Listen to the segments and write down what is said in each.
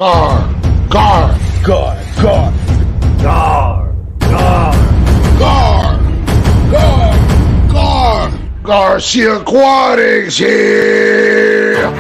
Gar, Gar, Gar, Gar, Gar, Gar. Garcia Aquatics here.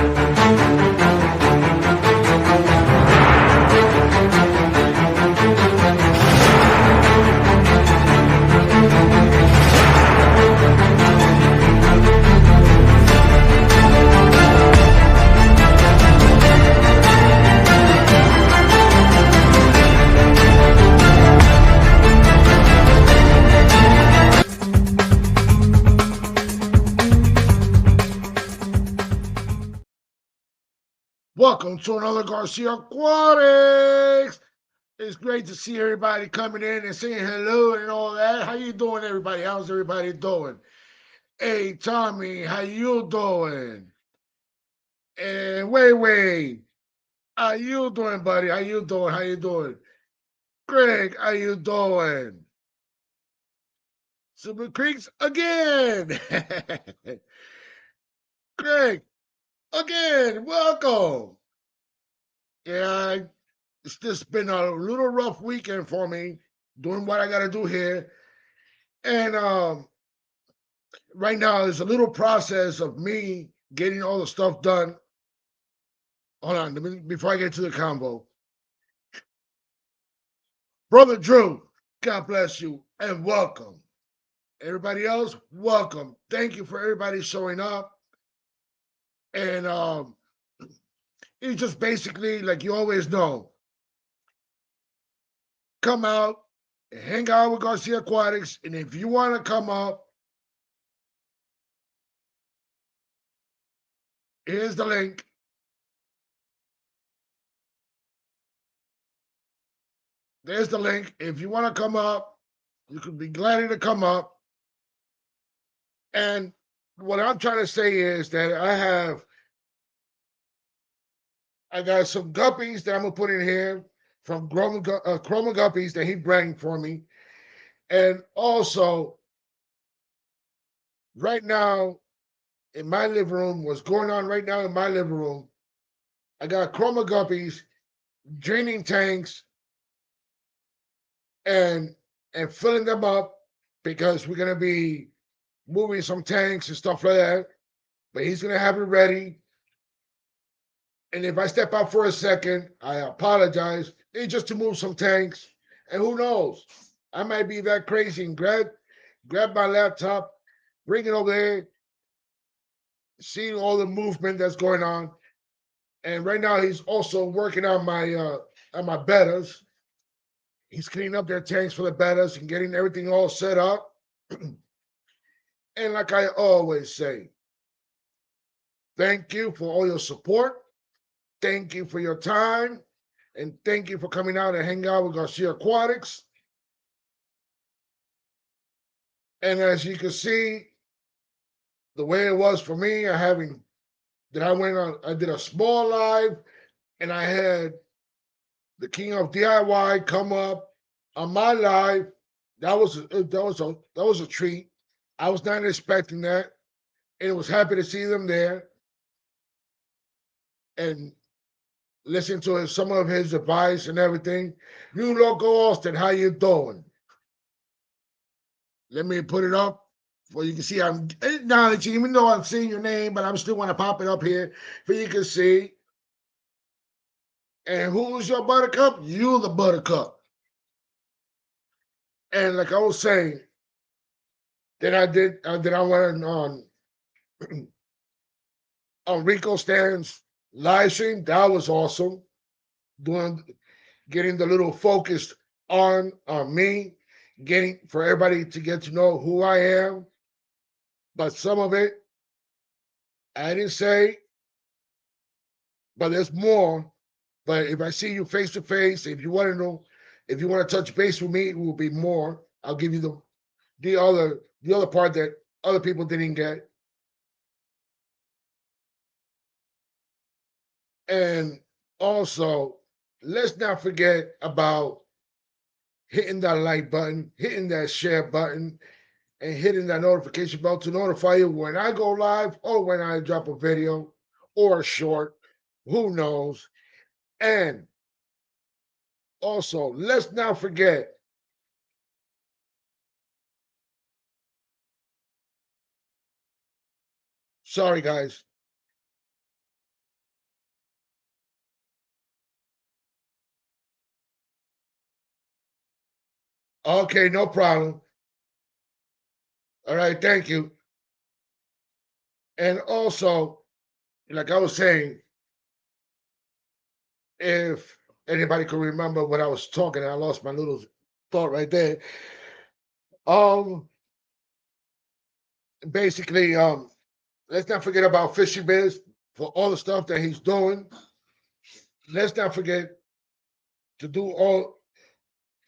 Welcome to another Garcia Aquatics. It's great to see everybody coming in and saying hello and all that. How you doing, everybody? How's everybody doing? Hey, Tommy, how you doing? And wait, how you doing, buddy? How you doing? How you doing? Greg, how you doing? Super Creeks again. Greg, again, welcome. Yeah, it's just been a little rough weekend for me doing what I got to do here. And right now, there's a little process of me getting all the stuff done. Hold on, before I get to the combo. Brother Drew, God bless you and welcome. Everybody else, welcome. Thank you for everybody showing up. And it's just basically like you always know, come out and hang out with Garcia Aquatics. And if you want to come up, here's the link. There's the link. If you want to come up, you can be glad to come up. And what I'm trying to say is that I got some guppies that I'm gonna put in here from Chroma Guppies that he bring for me. And also, right now in my living room, what's going on right now in my living room, I got Chroma Guppies draining tanks and filling them up because we're gonna be moving some tanks and stuff like that. But he's gonna have it ready. And if I step out for a second, I apologize. It's just to move some tanks. And who knows? I might be that crazy and grab my laptop, bring it over there, seeing all the movement that's going on. And right now he's also working on my bettas. He's cleaning up their tanks for the bettas and getting everything all set up. And like I always say, thank you for all your support. Thank you for your time. And thank you for coming out and hanging out with Garcia Aquatics. And as you can see, the way it was for me, I did a small live and I had the King of DIY come up on my live. That was a treat. I was not expecting that. And was happy to see them there and listen to some of his advice and everything. New Loco Austin, how you doing? Let me put it up for you can see I'm acknowledging, even though I'm seeing your name, but I'm still want to pop it up here for you can see. And who's your buttercup? You the buttercup. And like I was saying, then I went on Rico Stan's live stream. That was awesome. Getting the little focused on me, getting for everybody to get to know who I am. But some of it I didn't say, but there's more. But if I see you face to face, if you want to know, if you want to touch base with me, it will be more. I'll give you the other part that other people didn't get. And also, let's not forget about hitting that like button, hitting that share button, and hitting that notification bell to notify you when I go live or when I drop a video or a short. Who knows? And Also, let's not forget. Sorry, guys. Okay, no problem. All right, thank you. And also, like I was saying, if anybody could remember what I was talking, I lost my little thought right there. Um, basically, let's not forget about Fishy Biz for all the stuff that he's doing. Let's not forget to do all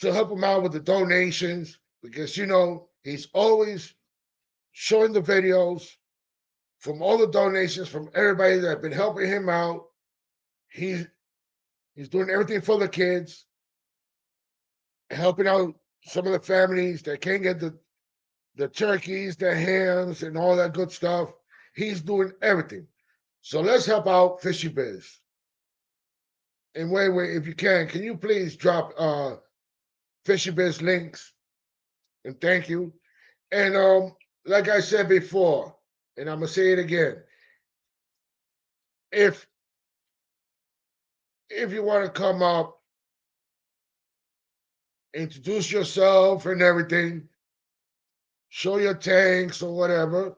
to help him out with the donations because he's always showing the videos from all the donations from everybody that have been helping him out. He's he's doing everything for the kids, helping out some of the families that can't get the turkeys, the hams, and all that good stuff. He's doing everything. So let's help out Fishy Biz. And wait, if you can you please drop Fishy Biz links? And thank you. And like I said before, and I'm gonna say it again, if you want to come up, introduce yourself and everything, show your tanks or whatever.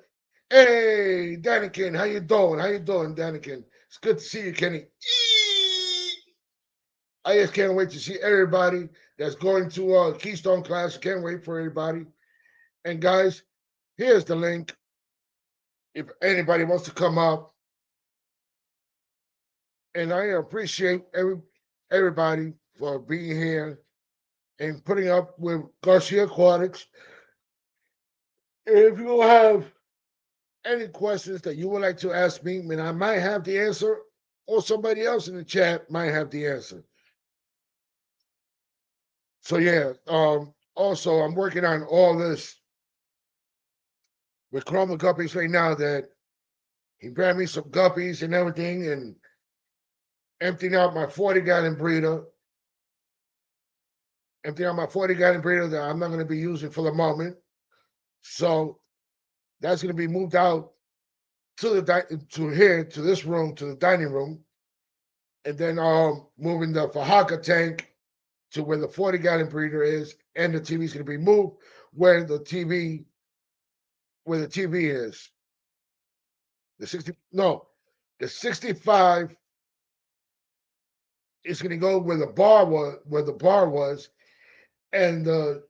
Hey, Danikin, how you doing? How you doing, Danikin? It's good to see you, Kenny. I just can't wait to see everybody that's going to Keystone class. Can't wait for everybody. And guys, here's the link. If anybody wants to come up, and I appreciate everybody for being here and putting up with Garcia Aquatics. If you have any questions that you would like to ask me, and I might have the answer, or somebody else in the chat might have the answer. So yeah, also I'm working on all this with Chroma Guppies right now that he brought me some guppies and everything and emptying out my 40-gallon breeder. Emptying out my 40-gallon breeder that I'm not going to be using for the moment. So that's going to be moved out to to here, to this room, to the dining room. And then moving the Fajaka tank to where the 40-gallon breeder is, and the TV is going to be moved where the TV is. The 60 no, the 65 is going to go where the bar was, and the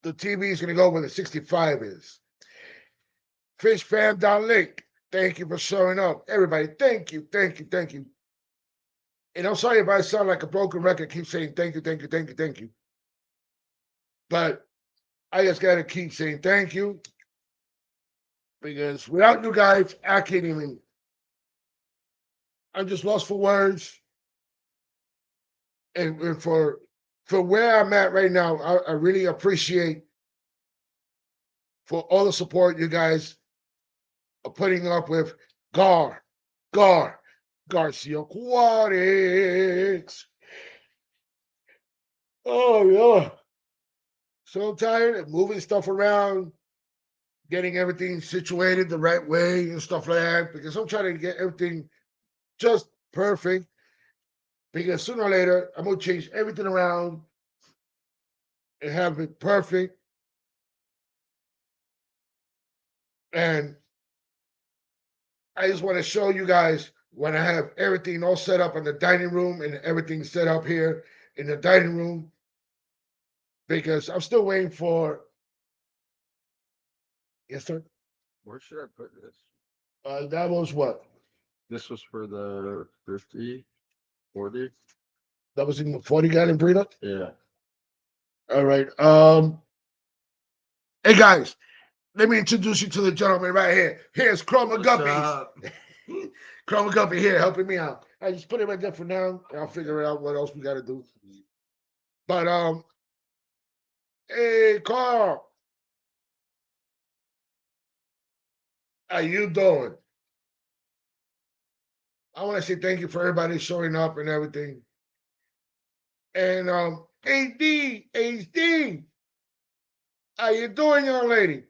TV is going to go where the 65 is. Fish fam down link. Thank you for showing up, everybody. Thank you, thank you, thank you. And I'm sorry if I sound like a broken record. Keep saying thank you, thank you, thank you, thank you. But I just gotta keep saying thank you because without you guys, I can't even. I'm just lost for words, and for where I'm at right now, I really appreciate for all the support you guys are putting up with Gar, Garcia Aquatics. Oh yeah, so tired of moving stuff around, getting everything situated the right way and stuff like that because I'm trying to get everything just perfect because sooner or later I'm gonna change everything around and have it perfect. And I just want to show you guys when I have everything all set up in the dining room and everything set up here in the dining room because I'm still waiting for. Yes, sir. Where should I put this? That was what? This was for the 50, 40. That was in the 40-gallon breeder. Yeah. All right. Hey guys, let me introduce you to the gentleman right here. Here's Chroma What's Guppies. up? Chroma Guppy here helping me out. I just put it right there for now. And I'll figure out what else we got to do. But hey Carl, how you doing? I want to say thank you for everybody showing up and everything. And AD, how you doing, young lady?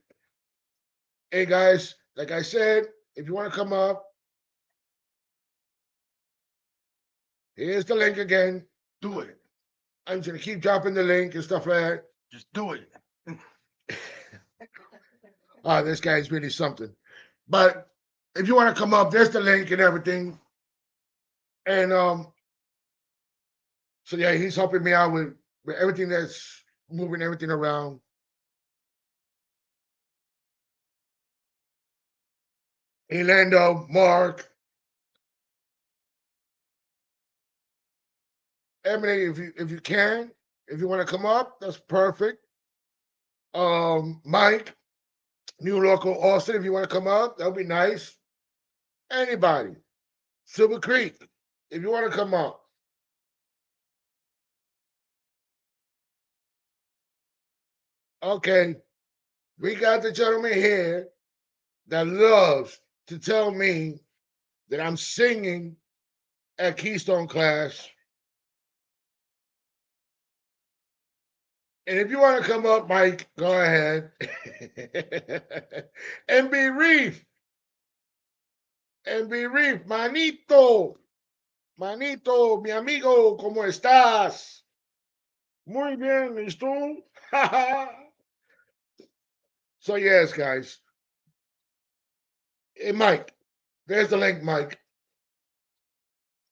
Hey guys, like I said, if you want to come up, here's the link again. Do it. I'm just gonna keep dropping the link and stuff like that. Just do it. Oh, this guy's really something. But if you want to come up, there's the link and everything. And so yeah, he's helping me out with everything that's moving everything around. Orlando, Mark, Emily, if you can, if you want to come up, that's perfect. Mike, New Local Austin, if you want to come up, that would be nice. Anybody, Silver Creek, if you want to come up. Okay, we got the gentleman here that loves to tell me that I'm singing at Keystone Class. And if you want to come up, Mike, go ahead. MB Reef, MB Reef, manito, manito, mi amigo, ¿cómo estás? Muy bien, ¿y tú? So, yes, guys. Hey, Mike, there's the link, Mike.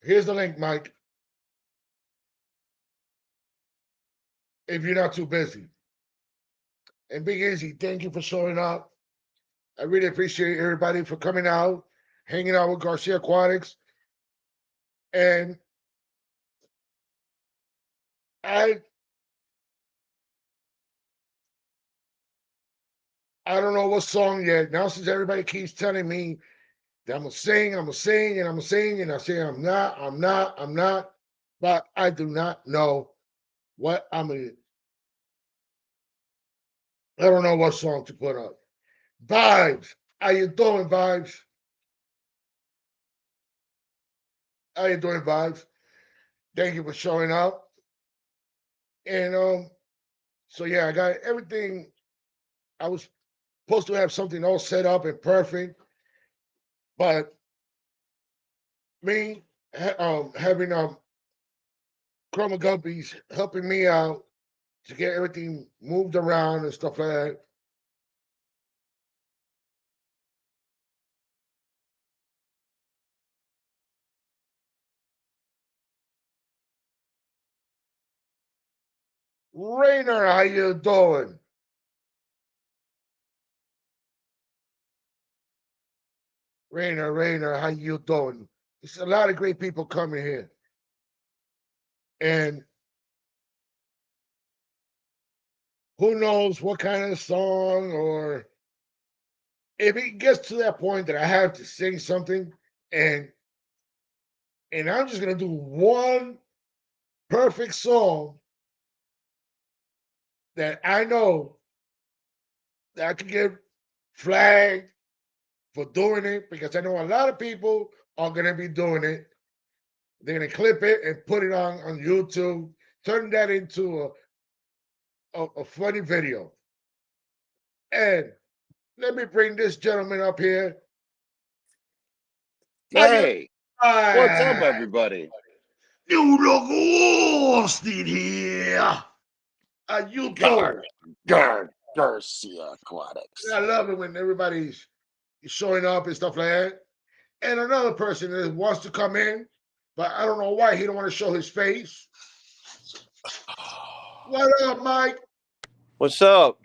Here's the link, Mike. If you're not too busy. And Big Easy, thank you for showing up. I really appreciate everybody for coming out, hanging out with Garcia Aquatics. And I I don't know what song yet. Now since everybody keeps telling me that I'm gonna sing, I'm gonna sing, and I'm gonna sing, and I say I'm not, but I do not know what I'm gonna. I don't know what song to put up. Vibes, how you doing, Vibes? How you doing, Vibes? Thank you for showing up. And so yeah, I got everything. I was supposed to have something all set up and perfect, but me having Chroma Guppies helping me out to get everything moved around and stuff like that. Rainer, how you doing? Rainer, how you doing? There's a lot of great people coming here. And who knows what kind of song or if it gets to that point that I have to sing something and I'm just gonna do one perfect song that I know that I can get flagged for doing it because I know a lot of people are gonna be doing it. They're gonna clip it and put it on YouTube, turn that into a funny video. And let me bring this gentleman up here. Hey, what's up, Hi. everybody? You look Austin here. How you doing? Garcia Aquatics. I love it when everybody's showing up and stuff like that. And another person that wants to come in, but I don't know why he don't want to show his face. What up, Mike? What's up?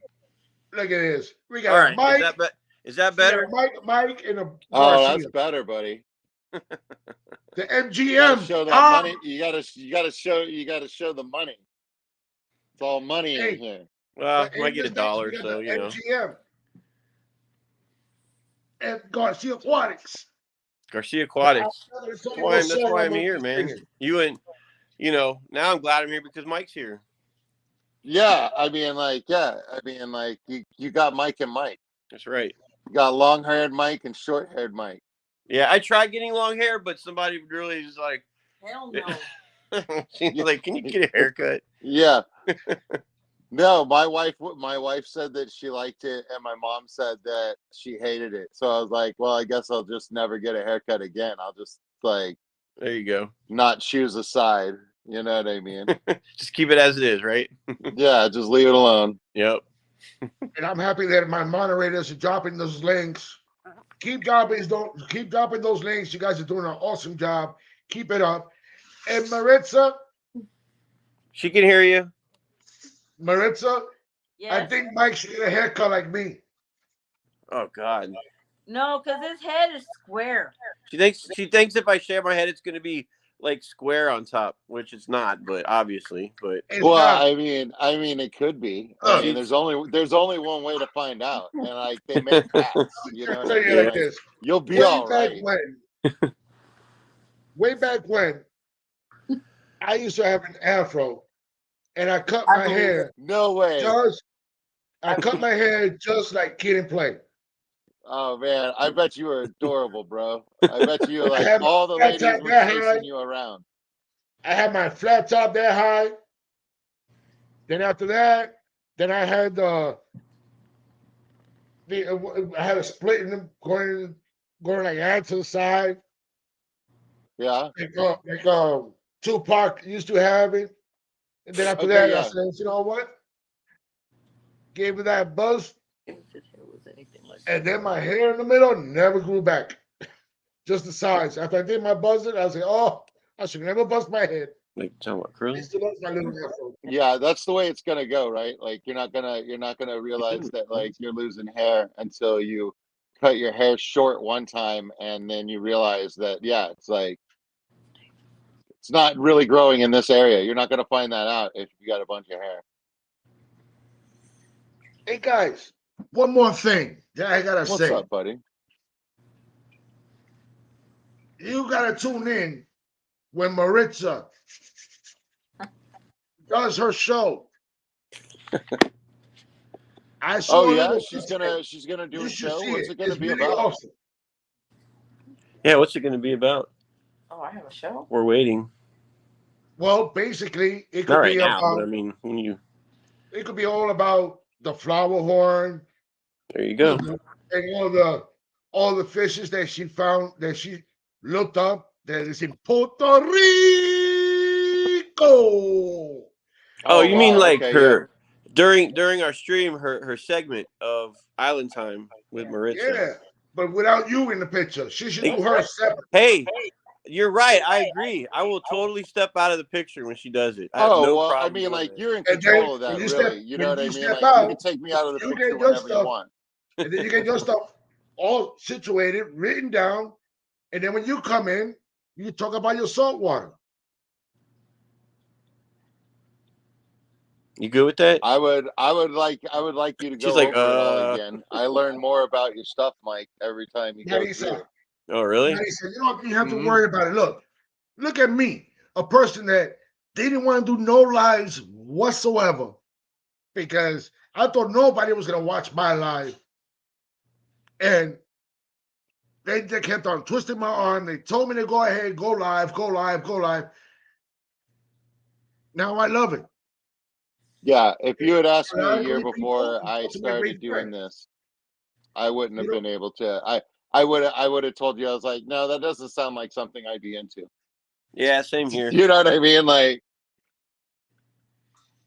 Look at this. We All got a right, Mike. is that We got better? a Mike, and a Oh, Garcia. that's better, buddy. The You gotta MGM. show that money. You gotta show the money. It's all money Hey, in here. Well, but I might in get a this next, dollar, we got so the you know. MGM and Garcia Aquatics. Garcia But I'm Aquatics. not gonna tell That's you what why song I'm gonna here, be man. singing. You and now I'm glad I'm here because Mike's here. Yeah, I mean, you got Mike and Mike. That's right. You got long-haired Mike and short-haired Mike. Yeah, I tried getting long hair, but somebody really is like, Hell no. she's like, "Can you get a haircut?" Yeah. No, my wife said that she liked it, and my mom said that she hated it. So I was like, well, I guess I'll just never get a haircut again. I'll just like There you go. not choose a side. You know what I mean? Just keep it as it is, right? Yeah, just leave it alone. Yep. And I'm happy that my moderators are dropping those links. Keep dropping those links. You guys are doing an awesome job. Keep it up. And She can hear you. Maritza, I Yes. think Mike should get a haircut like me. Oh God. No, because his head is square. She thinks if I shave my head, it's gonna be like square on top, which it's not, but obviously, but It's Well, not. I mean, it could be. I Look, mean, there's only one way to find out, and like they make paths. You know I'll what tell I you mean? like Like, this. you'll be Way all back right. when, way back when, I used to have an afro, and I cut I my believe hair it. No way. I cut my hair just like Kid and Play. Oh man, I bet you were adorable, bro. I bet you I like had my all the flat ladies top were that high. chasing you around. I had my flat top that high. Then after that, then I had I had a split in them going like that to the side, Yeah. like Tupac used to have it. And then after Okay. that, I Yeah. said, you know what? Gave it that buzz, If his hair was anything like and that. then my hair in the middle never grew back. Just the sides. After I did my buzzing, I said, oh, I should never buzz my head. like talking about I curly. still love my little afro. Yeah, that's the way it's gonna go, right? Like you're not gonna realize that like you're losing hair until you cut your hair short one time, and then you realize that yeah, it's like it's not really growing in this area. You're not gonna find that out if you got a bunch of hair. Hey guys, one more thing. Yeah, I gotta What's say, up, buddy? you gotta tune in when Maritza does her show. I saw Oh a yeah, little yesterday. she's gonna do You a should show. see What's it. it gonna It's be really about? awesome. Yeah, what's it gonna be about? Oh, I have a show? We're waiting. Well, basically, it Not could right be now, but I about mean, when you it could be all about the flower horn there you go. and all the fishes that she found that she looked up that is in Puerto Rico. Oh, Oh you mean wow. like Okay. Yeah. her during our stream, her segment of Island Time with Maritza. Yeah, but without you in the picture, she should do her separate. Hey, you're right. I agree. I will totally step out of the picture when she does it. I have Oh no well, I problem mean, doing like that. you're in And then control of when that, you step really. You know when what I you mean? step Like you out, can take me out of the you picture get your whenever you stuff, want. and then you get your stuff all situated, written down, and then when you come in, you talk about your salt water. You good with that? I would like you to She's go like, over it all again. I learn more about your stuff, Mike, every time you go through Marisa, it. oh really? Marisa, you don't even have to Mhm. worry about it. Look at me, a person that they didn't want to do no lives whatsoever because I thought nobody was gonna watch my live, and they kept on twisting my arm. They told me to go ahead, go live, go live, go live. Now I love it. Yeah, if you had asked A me a lot of year great people, before I also my started great doing friends. this, I wouldn't You have know, been able to. I would have told you I was like, no, that doesn't sound like something I'd be into. Yeah, same here. You know what I mean? Like,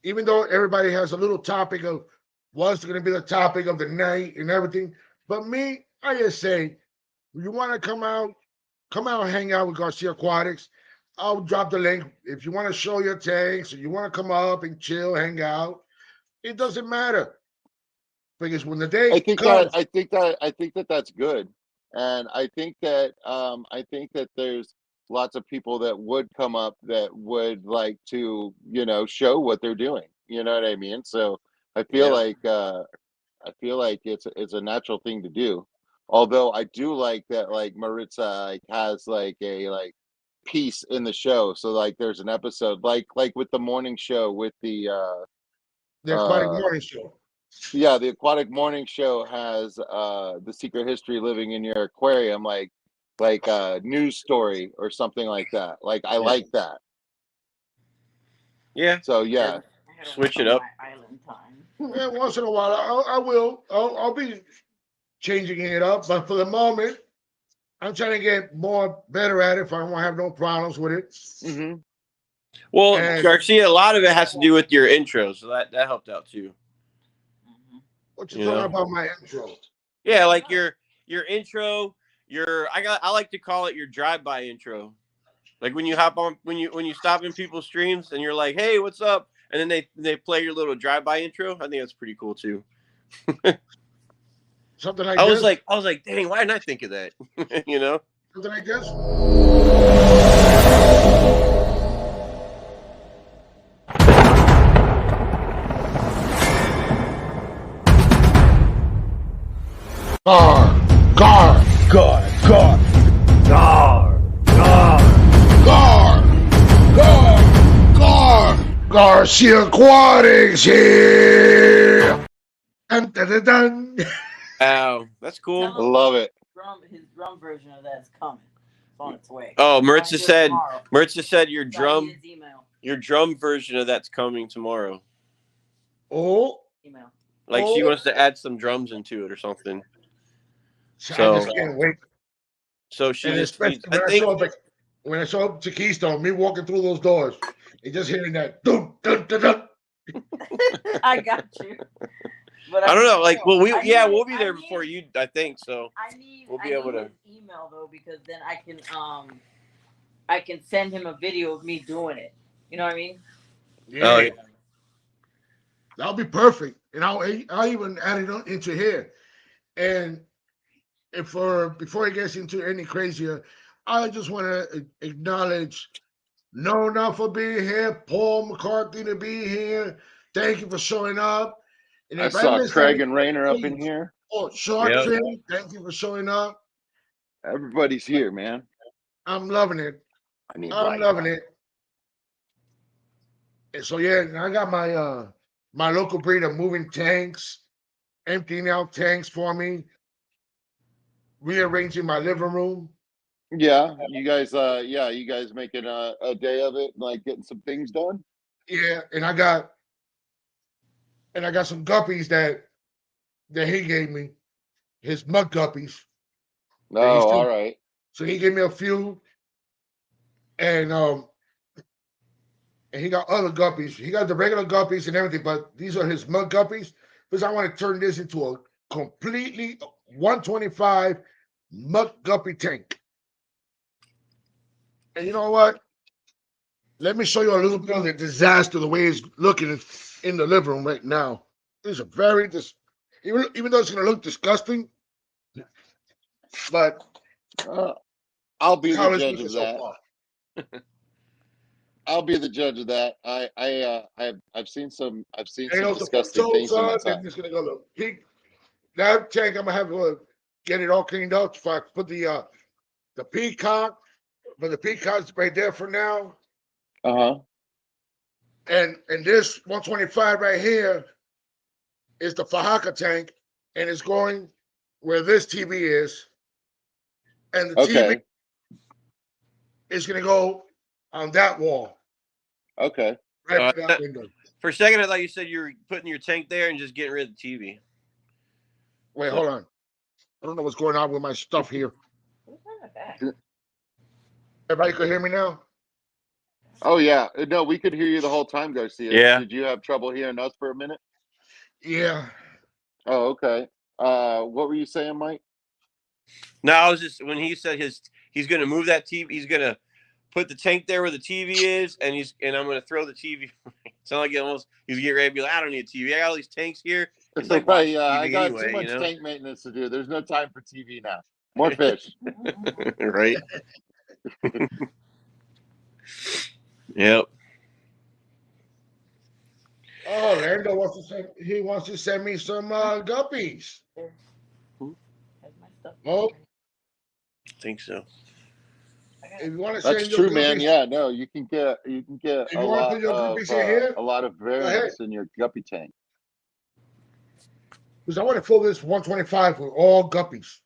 even though everybody has a little topic of what's going to be the topic of the night and everything, but me, I just say, you want to come out and hang out with Garcia Aquatics. I'll drop the link if you want to show your tanks or you want to come up and chill, hang out. It doesn't matter because when the day comes, I think that that's good, and I think that there's lots of people that would come up that would like to show what they're doing. You know what I mean? So I feel Yeah. like I feel like it's a natural thing to do. Although I do like that like Maritza like has like a like piece in the show. So like there's an episode like with the morning show with the Aquatic uh Morning Show. yeah, the aquatic morning show has the secret history living in your aquarium. Like like a news story or something like that. Like I like that. Yeah. So yeah, I gotta Switch work it on up. my island time. Yeah, once in a while, I will. I'll be changing it up, but for the moment, I'm trying to get better at it. If I won't have no problems with it. hmm Well, And Garcia, a lot of it has to do with your intro, so that helped out too. Mhm. what you You talking know? about my intro? Yeah, like your intro, I like to call it your drive-by intro. Like when you hop on when you stop in people's streams and you're like, "Hey, what's up?" and then they play your little drive-by intro. I think that's pretty cool too. Something like this. I was like, "Dang, why didn't I think of that?" You know? Something like this. Gar, gar, Gar, gar, gar, gar. gar, gar. Garcia Aquatics here. Dun, dun, dun, dun. Ow, that's cool. Tell him love it. his drum version of that's coming. It's on its way. Oh, I'll do it tomorrow. Mertza said your So I drum need his email. your drum version of that's coming tomorrow. Oh, Email. Like she Oh. wants to add some drums into it or something. I So just can't wait. so she And just especially needs, when I I think show up, when I show up to Keystone, me walking through those doors, and just hearing that dun, dun, dun, dun. I got you. But I don't know. Like, well, we'll be I there need- before you. I think so. We'll be able to- his email though, because then I can send him a video of me doing it. You know what I mean? Yeah, Oh, yeah. that'll be perfect. And I'll even add it into here. And before it gets into any crazier, I just want to acknowledge No Enough for being here, Paul McCarthy to be here. Thank you for showing up. And I if saw missed Craig anything, and Rayner up in please. here. Oh, Shark Yep. Fin, thank you for showing up. Everybody's here, man. I'm loving it. I need I'm light. loving it. And so yeah, I got my local breed of moving tanks, emptying out tanks for me, rearranging my living room. Yeah, you guys making a day of it, like getting some things done. Yeah, and I got some guppies that he gave me, his mud guppies. No, And all right. So he gave me a few, and he got other guppies. He got the regular guppies and everything, but these are his mud guppies because I want to turn this into a completely 125 mud guppy tank. And you know what? Let me show you a little bit of the disaster, the way it's looking in the living room right now. It's a very even though it's going to look disgusting, but I'll be how the it's judge looking of so that. far. I'll be the judge of that. I've seen some And some disgusting things in my then time. it's going to go to peak. That tank, I'm gonna have to get it all cleaned up. So I put the peacock, but the peacock's right there for now. Uh-huh. And this 125 right here is the Fajaka tank, and it's going where this TV is. And the TV Okay. is gonna go on that wall, Okay. right by that window. For a second, I thought you said you were putting your tank there and just getting rid of the TV. Wait, hold on. I don't know what's going on with my stuff here. Who's on the back? Everybody can hear me now? Oh yeah. No, we could hear you the whole time, Garcia. Yeah. Did you have trouble hearing us for a minute? Yeah. Oh, okay. What were you saying, Mike? No, I was just when he said he's going to move that TV. He's going to put the tank there where the TV is, and I'm going to throw the TV. It's not like he's getting ready to be like, I don't need a TV. I got all these tanks here. It's like Right, watching I TV got anyway, too much you know? tank maintenance to do. There's no time for TV now. More fish. Right? Yep. Oh, Lando wants to send me some guppies. Has my stuff. Oh, I think so. if you want to That's send your true, guppies, man. Yeah, no, you can get If you want to put your guppies in here, a lot of variance in your guppy tank. because I want to fill this 125 with all guppies.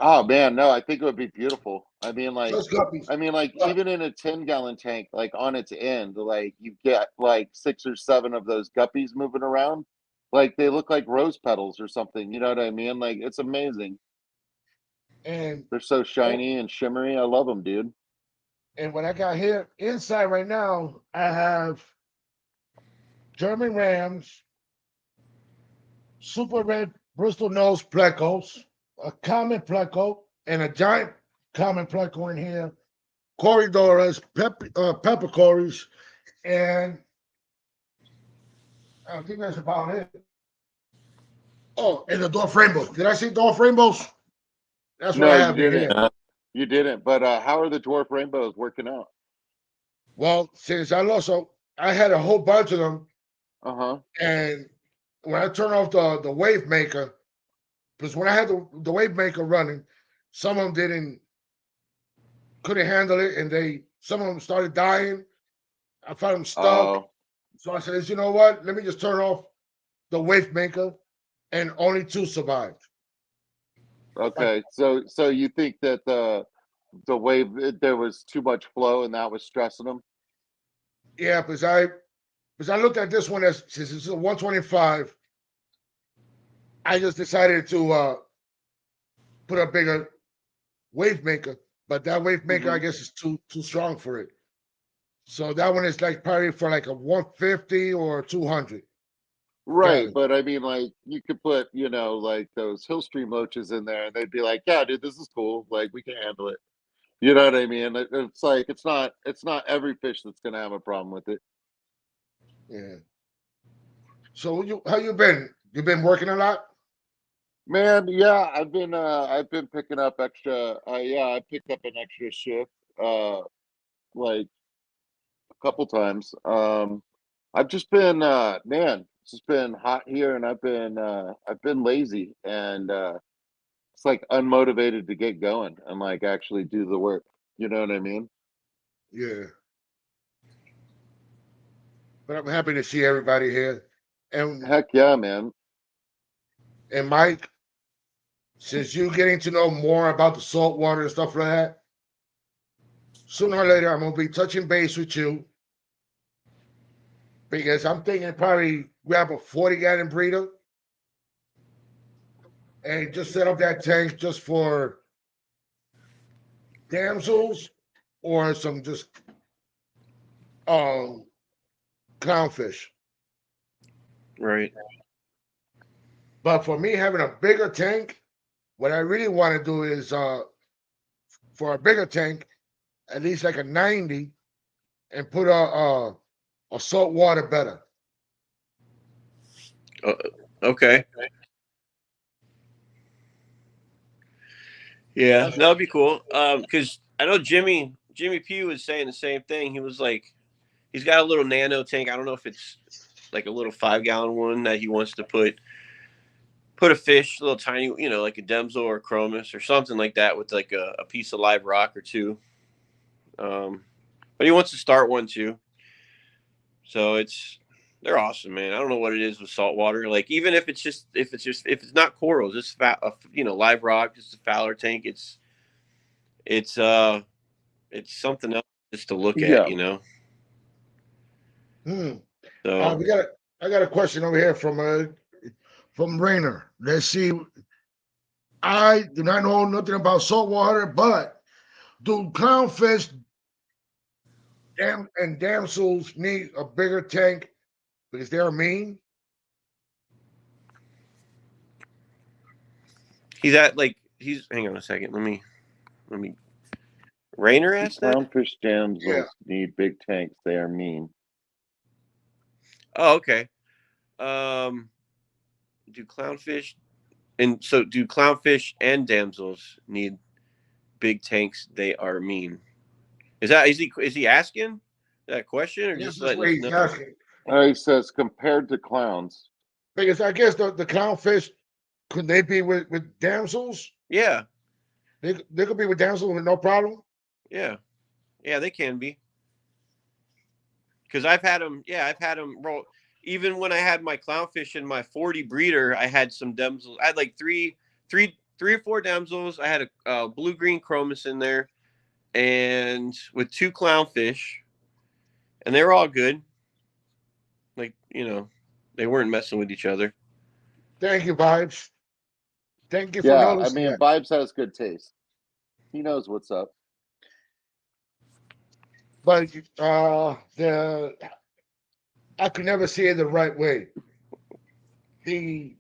Oh man, no, I think it would be beautiful. Just guppies. But Even in a 10-gallon tank, like on its end, like you get like 6 or 7 of those guppies moving around. Like they look like rose petals or something. You know what I mean? Like it's amazing. and They're so shiny and shimmery. I love them, dude. and what I got here inside right now, I have German Rams, super red Bristol nose plecos, a common pleco, and a giant common pleco in here, corridoras, peppercorns, and I think that's about it. Oh, and the Dwarf Rainbows. Did I say Dwarf Rainbows? That's what No, I you have in didn't. here. You didn't. But how are the dwarf rainbows working out? Well, since I had a whole bunch of them, Uh huh. and when I turned off the wave maker, because when I had the wave maker running, some of them couldn't handle it, and some of them started dying. I found them stuck, Oh, so I said, you know what? Let me just turn off the wave maker, and only 2 survived. But okay. So you think that the wave there was too much flow and that was stressing them? yeah, because I looked at this one as since it's a 125, I just decided to put a bigger wave maker, but that wave maker I Hmm. guess is too strong for it. So that one is like probably for like a 150 or 200 Right, gallon. but I mean, like you could put, like those hill stream loaches in there, and they'd be like, "Yeah, dude, this is cool. Like we can handle it." You know what I mean? It's like it's not every fish that's gonna have a problem with it. Yeah. So how you been? You been working a lot? Man, yeah, I've been picking up extra. Yeah, I picked up an extra shift, like a couple times. I've just been, man, it's just been hot here, and I've been lazy, and it's like unmotivated to get going and like actually do the work. You know what I mean? Yeah. But I'm happy to see everybody here. And Heck yeah, man. and Mike, since you getting to know more about the salt water and stuff like that, sooner or later I'm gonna be touching base with you because I'm thinking probably grab a 40-gallon breeder and just set up that tank just for damsels or some just um clownfish. Right. But for me having a bigger tank, what I really want to do is for a bigger tank, at least like a 90, and put a salt water better. Uh, okay. Yeah, That's that would be cool. Because I know Jimmy P was saying the same thing. He was like, he's got a little nano tank. I don't know if it's like a little 5 gallon one that he wants to put a fish, a little tiny, like a Demsel or a Chromis or something like that with like a piece of live rock or two. But he wants to start one too. So they're awesome, man. I don't know what it is with saltwater. Like even if it's not corals, just live rock, just a Fowler tank. It's it's something else just to look at, Yeah. Hmm. So I got a question over here from Rainer. Let's see. I do not know nothing about saltwater, but do clownfish and damsels need a bigger tank because they're mean? he's hang on a second. Let me Rainer The asked that? clownfish Yeah. damsels need big tanks. They are mean. Oh, okay. Um do clownfish do clownfish and damsels need big tanks? They are mean. Is he asking that question or Yes, just that's letting what us he's know? asking. He says compared to clowns. Because I guess the clownfish could they be with damsels? Yeah, They could be with damsels with no problem. yeah, yeah. They can be because I've had them. Yeah, I've had them roll. Even when I had my clownfish in my 40 breeder, I had some damsels. I had like three 3 or 4 damsels. I had a blue-green chromis in there, and with 2 clownfish, and they were all good. Like, they weren't messing with each other. Thank you, Vibes. Thank you for Yeah, I noticing mean, that. Vibes has good taste. He knows what's up. But I could never see it the right way. The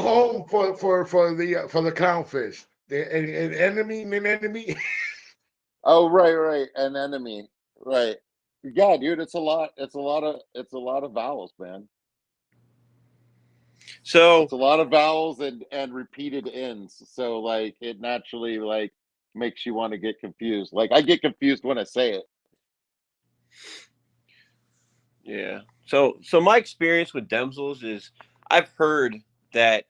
home for the clownfish. An enemy. Oh, right. An enemy. Right. Yeah, dude, it's a lot. It's a lot of vowels, man. So It's a lot of vowels and repeated ends. So like it naturally like makes you want to get confused. Like I get confused when I say it. yeah. So my experience with damsels is I've heard that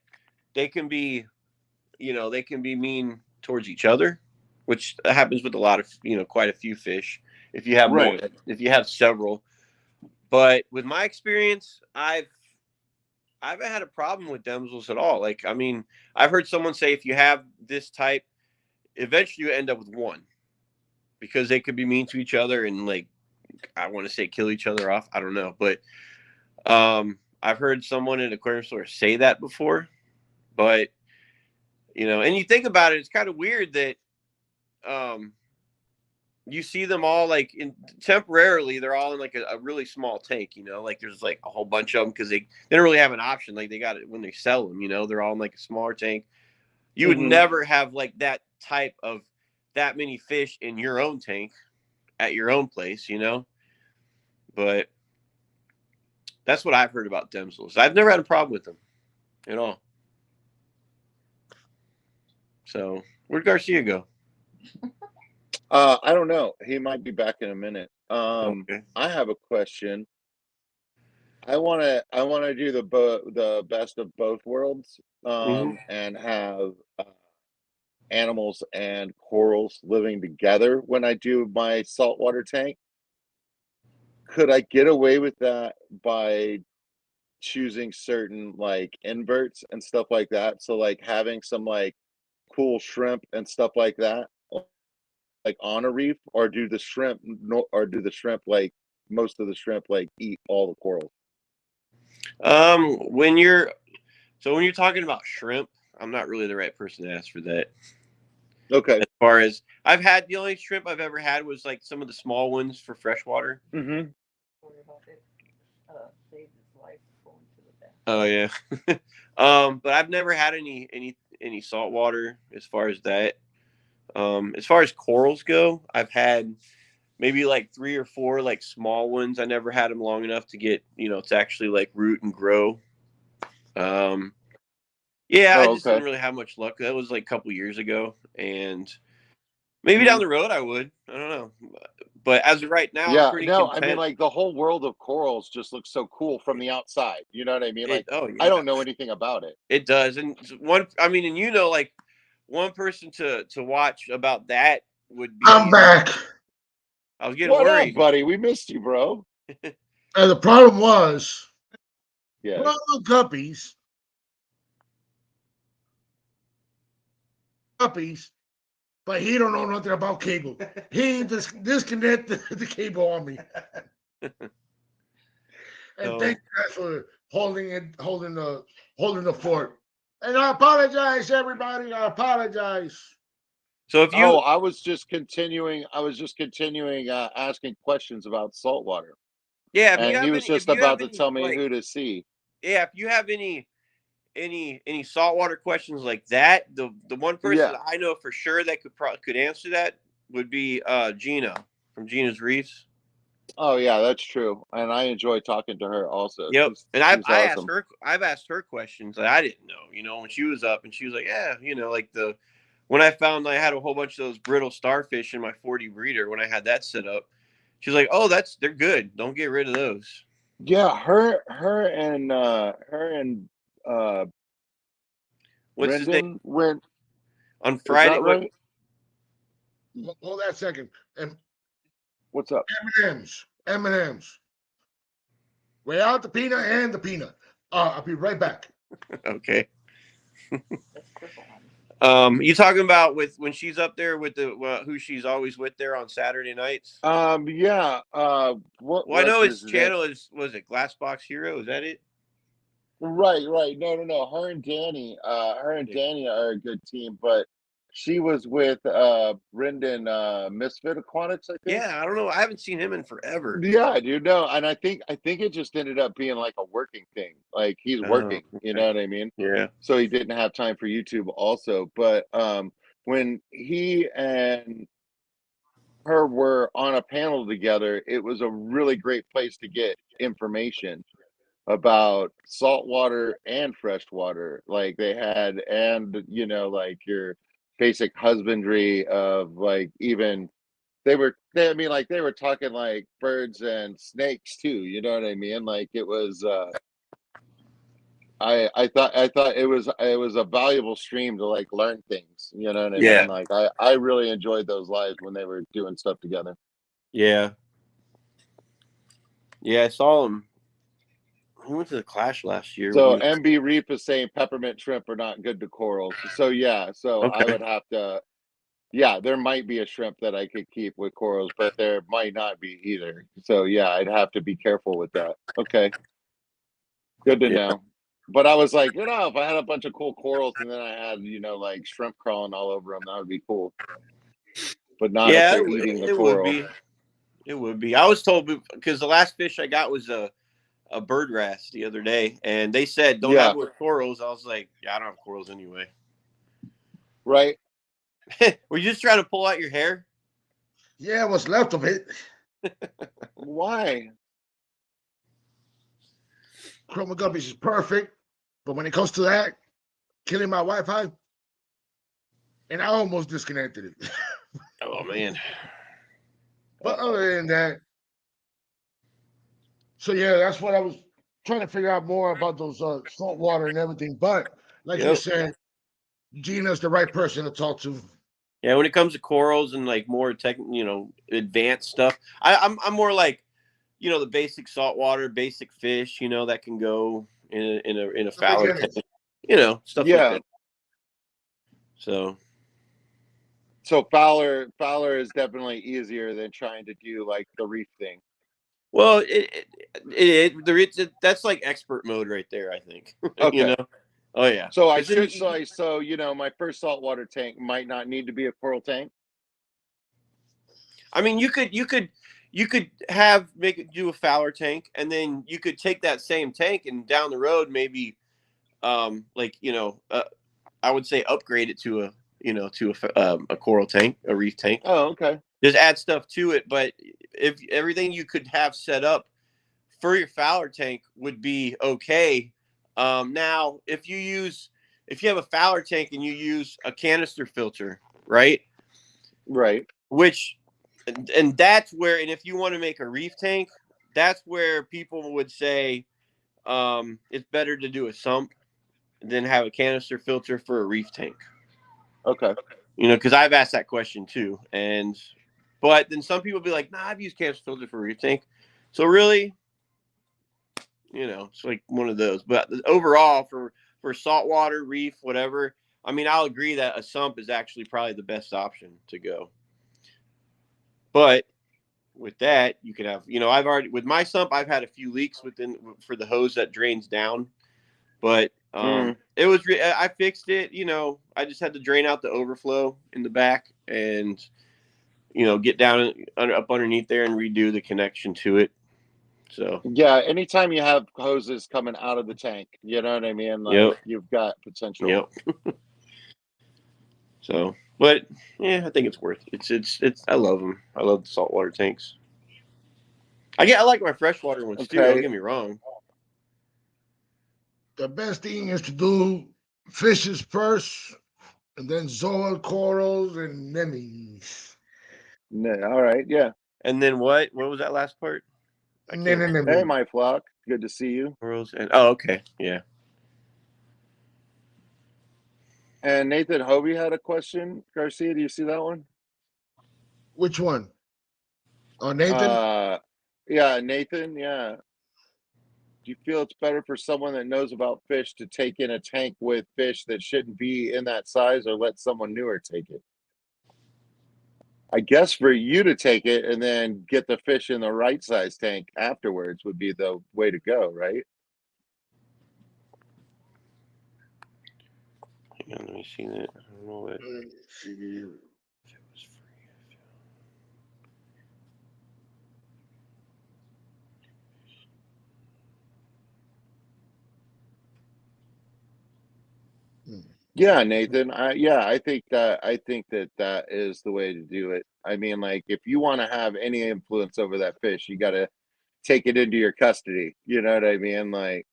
they can be, they can be mean towards each other, which happens with a lot of, quite a few fish. If you have more, Right. if you have several. But with my experience, I haven't had a problem with damsels at all. Like, I mean, I've heard someone say if you have this type, eventually you end up with one because they could be mean to each other and like, I want to say kill each other off. I don't know, but I've heard someone in an aquarium store say that before. But and you think about it, it's kind of weird that um, you see them all like temporarily. They're all in like a really small tank. Like there's like a whole bunch of them because they don't really have an option. Like they got it when they sell them. They're all in like a smaller tank. You would never have like that type of that many fish in your own tank at your own place. But that's what I've heard about damsels. I've never had a problem with them at all. So where'd Garcia go? I don't know. He might be back in a minute. Okay. I have a question. I wanna do the best of both worlds. And have animals and corals living together when I do my saltwater tank. Could I get away with that by choosing certain like inverts and stuff like that? So like having some like cool shrimp and stuff like that, like on a reef, or do the shrimp like most of the shrimp like eat all the corals? When you're talking about shrimp, I'm not really the right person to ask for that. Okay. As far as I've had, the only shrimp I've ever had was like some of the small ones for freshwater. Mm-hmm. Worry about it. Saved his life going to the bath. Oh yeah. But I've never had any saltwater as far as that. As far as corals go, I've had maybe like 3 or 4 like small ones. I never had them long enough to get, to actually like root and grow. Yeah, I Oh, just didn't okay. really have much luck. That was like a couple years ago, and maybe down Mhm. the road I would. I don't know, but as of right now, I'm Yeah, pretty no, I mean, content. like the whole world of corals just looks so cool from the outside. You know what I mean? Like, Oh I yeah, don't know anything about it. it does. And I mean, and like one person to watch about that would I'm be. back. I was getting What up, worried. buddy? We missed you, bro. And the problem was, Yeah. well, guppies, but he don't know nothing about cable. He disconnect the cable on me. And So, thank you guys for holding the fort. And I apologize, everybody. I apologize. so if Oh, you, I was just continuing. Asking questions about saltwater, yeah, and he was if just you have about to any tell me like, who to see. yeah, if you have any saltwater questions like that, the one person Yeah. that I know for sure that could answer that would be Gina from Gina's Reefs. Oh, yeah, that's true. And I enjoy talking to her also. Yep. She's And she's awesome. I've asked her questions that I didn't know, when she was up, and she was like, yeah, like when I found I had a whole bunch of those brittle starfish in my 40 breeder when I had that set up, she's like, oh, they're good. Don't get rid of those. Yeah, her and What's his name? Brendan went. On Is Friday, that right? Hold that second. And What's up? M&M's. Without the peanut and the peanut. I'll be right back. okay. That's triple honey. You talking about with when she's up there with the who she's always with there on Saturday nights? Yeah. What Well, I was know his his name? channel was it Glassbox Hero? Is that it? Right. No. Her and Danny, are a good team, but she was with Brendan Misfit Aquatics, I think. Yeah, I don't know. I haven't seen him in forever. Yeah, I do know, and I think it just ended up being like a working thing. Like he's Oh, working, you okay. know what I mean? Yeah. So he didn't have time for YouTube also. But when he and her were on a panel together, it was a really great place to get information about saltwater and freshwater. Like they had, and like your basic husbandry of like even I mean, like they were talking like birds and snakes too. You know what I mean? Like it was. I thought it was a valuable stream to like learn things. You know what I mean? Yeah. Like I really enjoyed those lives when they were doing stuff together. Yeah. Yeah, I saw him. He went to the Clash last year. So MB Reef is saying peppermint shrimp are not good to corals. So yeah, so I Okay. would have to. Yeah, there might be a shrimp that I could keep with corals, but there might not be either. So yeah, I'd have to be careful with that. Okay, good to Yeah. know. But I was like, if I had a bunch of cool corals and then I had, like shrimp crawling all over them, that would be cool. But not if Yeah, they're eating the it would coral. be. It would be. I was told because the last fish I got was a bird wrasse the other day, and they said don't have Yeah, it with corals. I was like, yeah, I don't have corals anyway. right. Were you just trying to pull out your hair? Yeah, what's left of it. Why? Chroma Guppies is perfect, but when it comes to that, killing my Wi-Fi, and I almost disconnected it. Oh man. But other than that, so yeah, that's what I was trying to figure out more about those salt water and everything. But like you Yep. said, Gina's the right person to talk to. Yeah, when it comes to corals and like more advanced stuff, I'm more like, the basic saltwater, basic fish, that can go in a The Fowler tank, beginners. stuff like Yeah. that. So So Fowler is definitely easier than trying to do like the reef thing. well, that's like expert mode right there, I think. Okay. Oh yeah, So I because then should my first saltwater tank might not need to be a coral tank. I mean, you could do a Fowler tank, and then you could take that same tank and down the road maybe, like I would say upgrade it to a coral tank, a reef tank. Oh, okay. Just add stuff to it, but if everything you could have set up for your Fowler tank would be okay. Now, if you have a Fowler tank and you use a canister filter, right? Right. Which and that's where, and if you want to make a reef tank, that's where people would say it's better to do a sump than have a canister filter for a reef tank. Okay. Because I've asked that question too, but then some people be like, "Nah, I've used canister filter for a reef tank." So really, it's like one of those. But overall, for saltwater, reef, whatever, I mean, I'll agree that a sump is actually probably the best option to go. But with that, you can have, I've already with my sump, I've had a few leaks for the hose that drains down, but it was I fixed it. I just had to drain out the overflow in the back and get down up underneath there and redo the connection to it. So Yeah, anytime you have hoses coming out of the tank, you know what I mean? Like yep, you've got potential. yep. So, but yeah, I think it's worth it. It's. I love them. I love the saltwater tanks. I like my freshwater ones too. Don't Okay. get me wrong. The best thing is to do fishes first, and then zoa, corals, and nemies. All right. Yeah. And then what? What was that last part? I can't. Hey, Anemone. my flock. Good to see you. Corals and okay, yeah. And Nathan Hovey had a question. Garcia, do you see that one? Which one? Oh, Nathan? Yeah, Nathan. Yeah. Do you feel it's better for someone that knows about fish to take in a tank with fish that shouldn't be in that size, or let someone newer take it? I guess for you to take it and then get the fish in the right size tank afterwards would be the way to go, right? Hang on, let me see that. I don't know what. If it was free. Yeah, Nathan. I think that that is the way to do it. I mean, like, if you want to have any influence over that fish, you got to take it into your custody. You know what I mean? Like,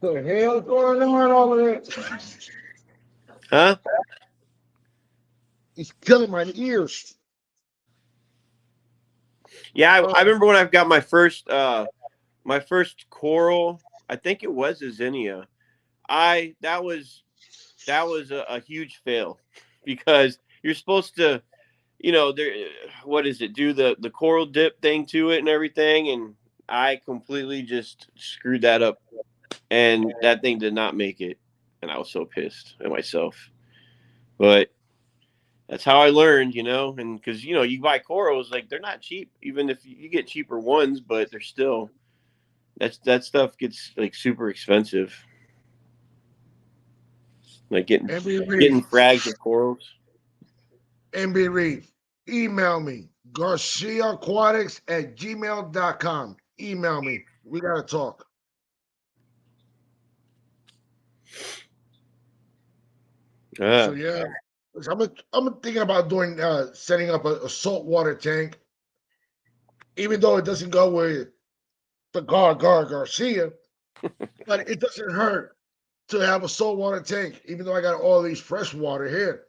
The hell going on over there? Huh? He's killing my ears. Yeah, Oh, I remember when I got my first coral. I think it was a zinnia. That was a huge fail because you're supposed to, there. What is it? Do the coral dip thing to it and everything, and I completely just screwed that up, and that thing did not make it, and I was so pissed at myself. But that's how I learned, and because you buy corals, like they're not cheap, even if you get cheaper ones, but they're still that stuff gets like super expensive, like MB getting Reed, frags of corals. MB Reed, email me, GarciaAquatics@gmail.com. Email me. We got to talk. So, Ah, yeah, I'm thinking about doing setting up a saltwater tank, even though it doesn't go with the Garcia, but it doesn't hurt to have a saltwater tank, even though I got all these fresh water here.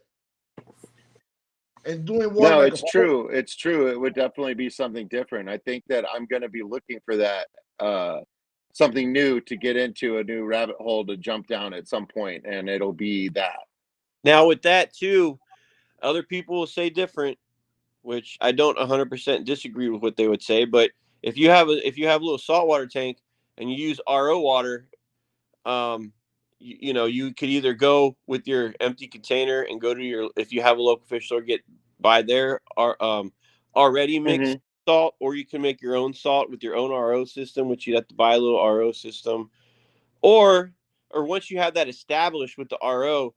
And doing one no, like a it's true. It's true. It would definitely be something different. I think that I'm going to be looking for that, something new to get into, a new rabbit hole to jump down at some point, and it'll be that. now with that too, other people will say different, which I don't 100% disagree with what they would say. But if you have a little saltwater tank and you use RO water, you could either go with your empty container and go to your, if you have a local fish store, buy their already mixed Hmm. salt, or you can make your own salt with your own RO system, which you'd have to buy a little RO system, or once you have that established with the RO,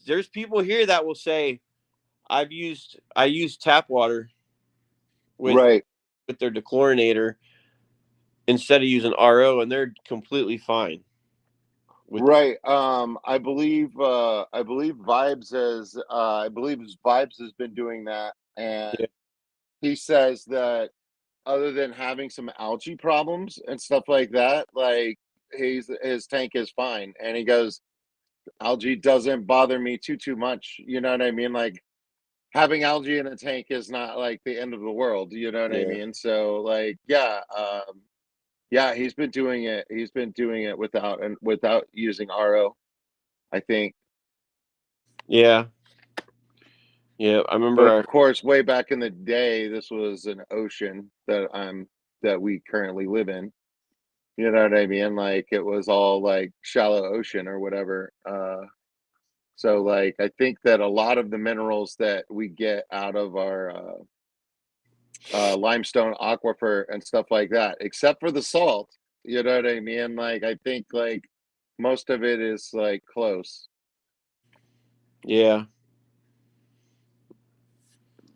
there's people here that will say, I use tap water with Right. their dechlorinator instead of using RO, and they're completely fine with that. Right. I believe Vibes has been doing that, Yeah. and he says that other than having some algae problems and stuff like that, like, his tank is fine. And he goes, algae doesn't bother me too much. You know what I mean? Like, having algae in a tank is not like the end of the world. You know what I Yeah. mean? So, like, yeah, yeah, he's been doing it. He's been doing it without using RO, I think. Yeah. Yeah. I But of remember. course, way back in the day, this was an ocean that we currently live in. You know what I mean? Like, it was all like shallow ocean or whatever. So, like, I think that a lot of the minerals that we get out of our limestone aquifer and stuff like that, except for the salt, you know what I mean? Like, I think, like, most of it is like close. Yeah.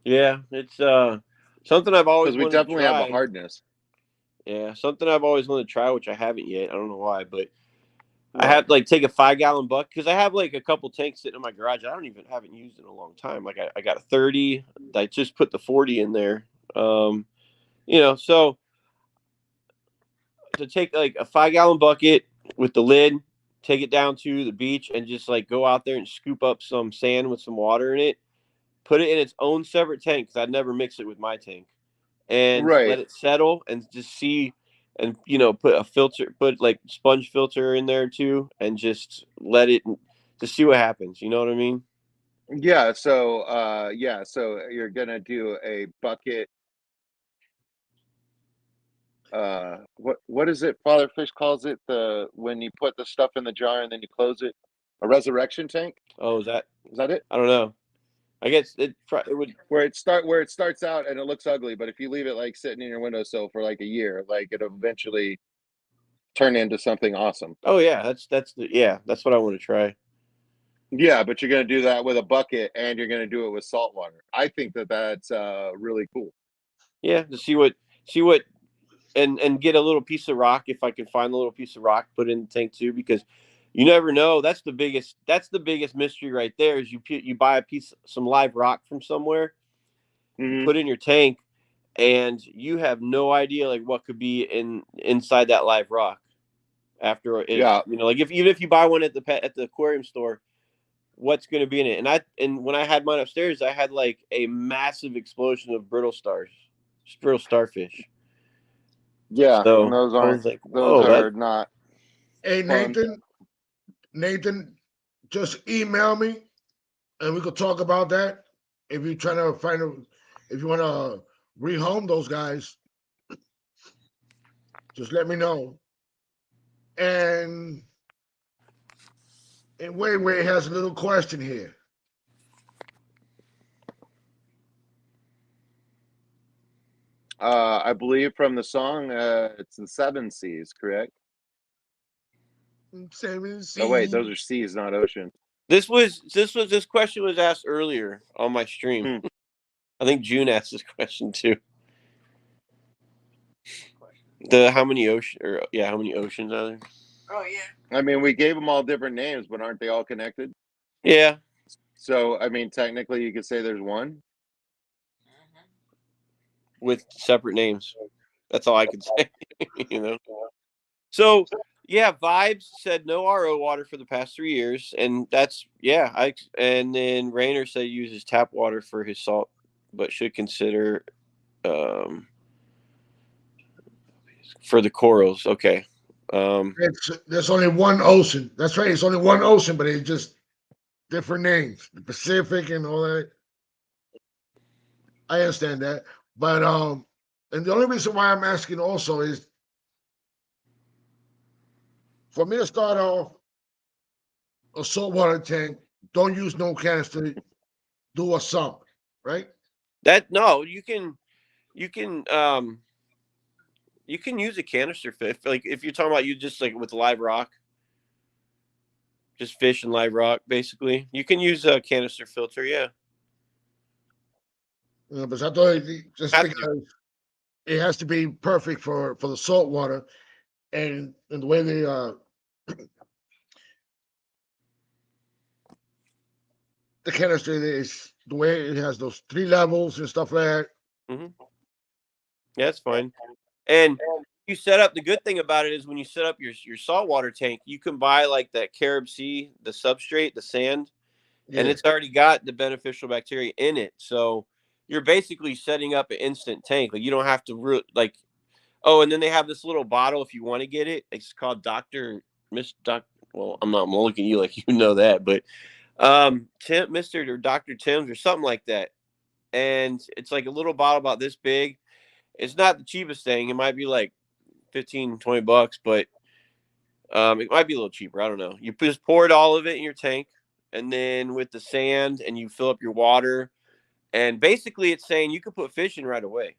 Yeah. It's something I've always Because we wanted to definitely have the try. hardness. Yeah, something I've always wanted to try, which I haven't yet. I don't know why, but I What? have to like take a 5 gallon bucket because I have like a couple tanks sitting in my garage. I don't even haven't used in a long time. Like I got a 30. I just put the 40 in there. So to take like a 5 gallon bucket with the lid, take it down to the beach, and just like go out there and scoop up some sand with some water in it, put it in its own separate tank because I'd never mix it with my tank, and Right. let it settle and just see, and put a filter, put like sponge filter in there too, and just let it, to see what happens. You know what I mean? Yeah, so you're gonna do a bucket. What is it? Father Fish calls it the when you put the stuff in the jar and then you close it. A resurrection tank. Oh, is that? Is that it? I don't know. I guess it would. Where it starts out and it looks ugly, but if you leave it like sitting in your windowsill for like a year, like it'll eventually turn into something awesome. Oh yeah, that's what I want to try. Yeah, but you're gonna do that with a bucket and you're gonna do it with salt water. I think that that's really cool. Yeah, to see what and get a little piece of rock if I can find a little piece of rock, put in the tank too, because you never know. That's the biggest mystery right there. Is you buy some live rock from somewhere, you Hmm. put in your tank, and you have no idea like what could be inside that live rock after it. Yeah, Like even if you buy one at the aquarium store, what's going to be in it? And when I had mine upstairs, I had like a massive explosion of brittle starfish. yeah, and So I was like, those whoa, that are not Hey, fun. Nathan, just email me and we could talk about that. If you're trying to if you want to rehome those guys, just let me know. And Wei has a little question here. I believe from the song, it's the seven seas, correct? Seven Oh wait, C. those are seas, not ocean. this question was asked earlier on my stream. Hmm. I think June asked this question too. How many oceans are there? Oh yeah. I mean, we gave them all different names, but aren't they all connected? Yeah, So, I mean, technically, you could say there's one. with separate names. That's all I could say. you know. So yeah, Vibes said no RO water for the past 3 years, and that's yeah. And then Rainer said he uses tap water for his salt, but should consider um, for the corals. Okay. There's only one ocean. That's right. It's only one ocean, but it's just different names, the Pacific and all that. I understand that, but and the only reason why I'm asking also is for me to start off a saltwater tank. Don't use no canister. Do a sump, right? That no, you can use a canister fish. Like if you're talking about you just like with live rock, just fish and live rock, basically. You can use a canister filter. Yeah, But I thought just have to. because it has to be perfect for the salt water and the way the canister is the way it has those 3 levels and stuff like that. Hmm. Yeah, that's fine. And you set up the good thing about it is when you set up your saltwater tank, you can buy like that Carib Sea, the substrate, the sand, and Yeah. it's already got the beneficial bacteria in it. So you're basically setting up an instant tank. Like you don't have to like. Oh, and then they have this little bottle if you want to get it. It's called Doctor Miss Doc. Well, I'm gonna look at you like you know that, but Tim, Mister or Doctor Tim's or something like that. And it's like a little bottle about this big. It's not the cheapest thing. It might be like 15, $20, but it might be a little cheaper. I don't know. You just poured all of it in your tank, and then with the sand, and you fill up your water. And basically, it's saying you can put fish in right away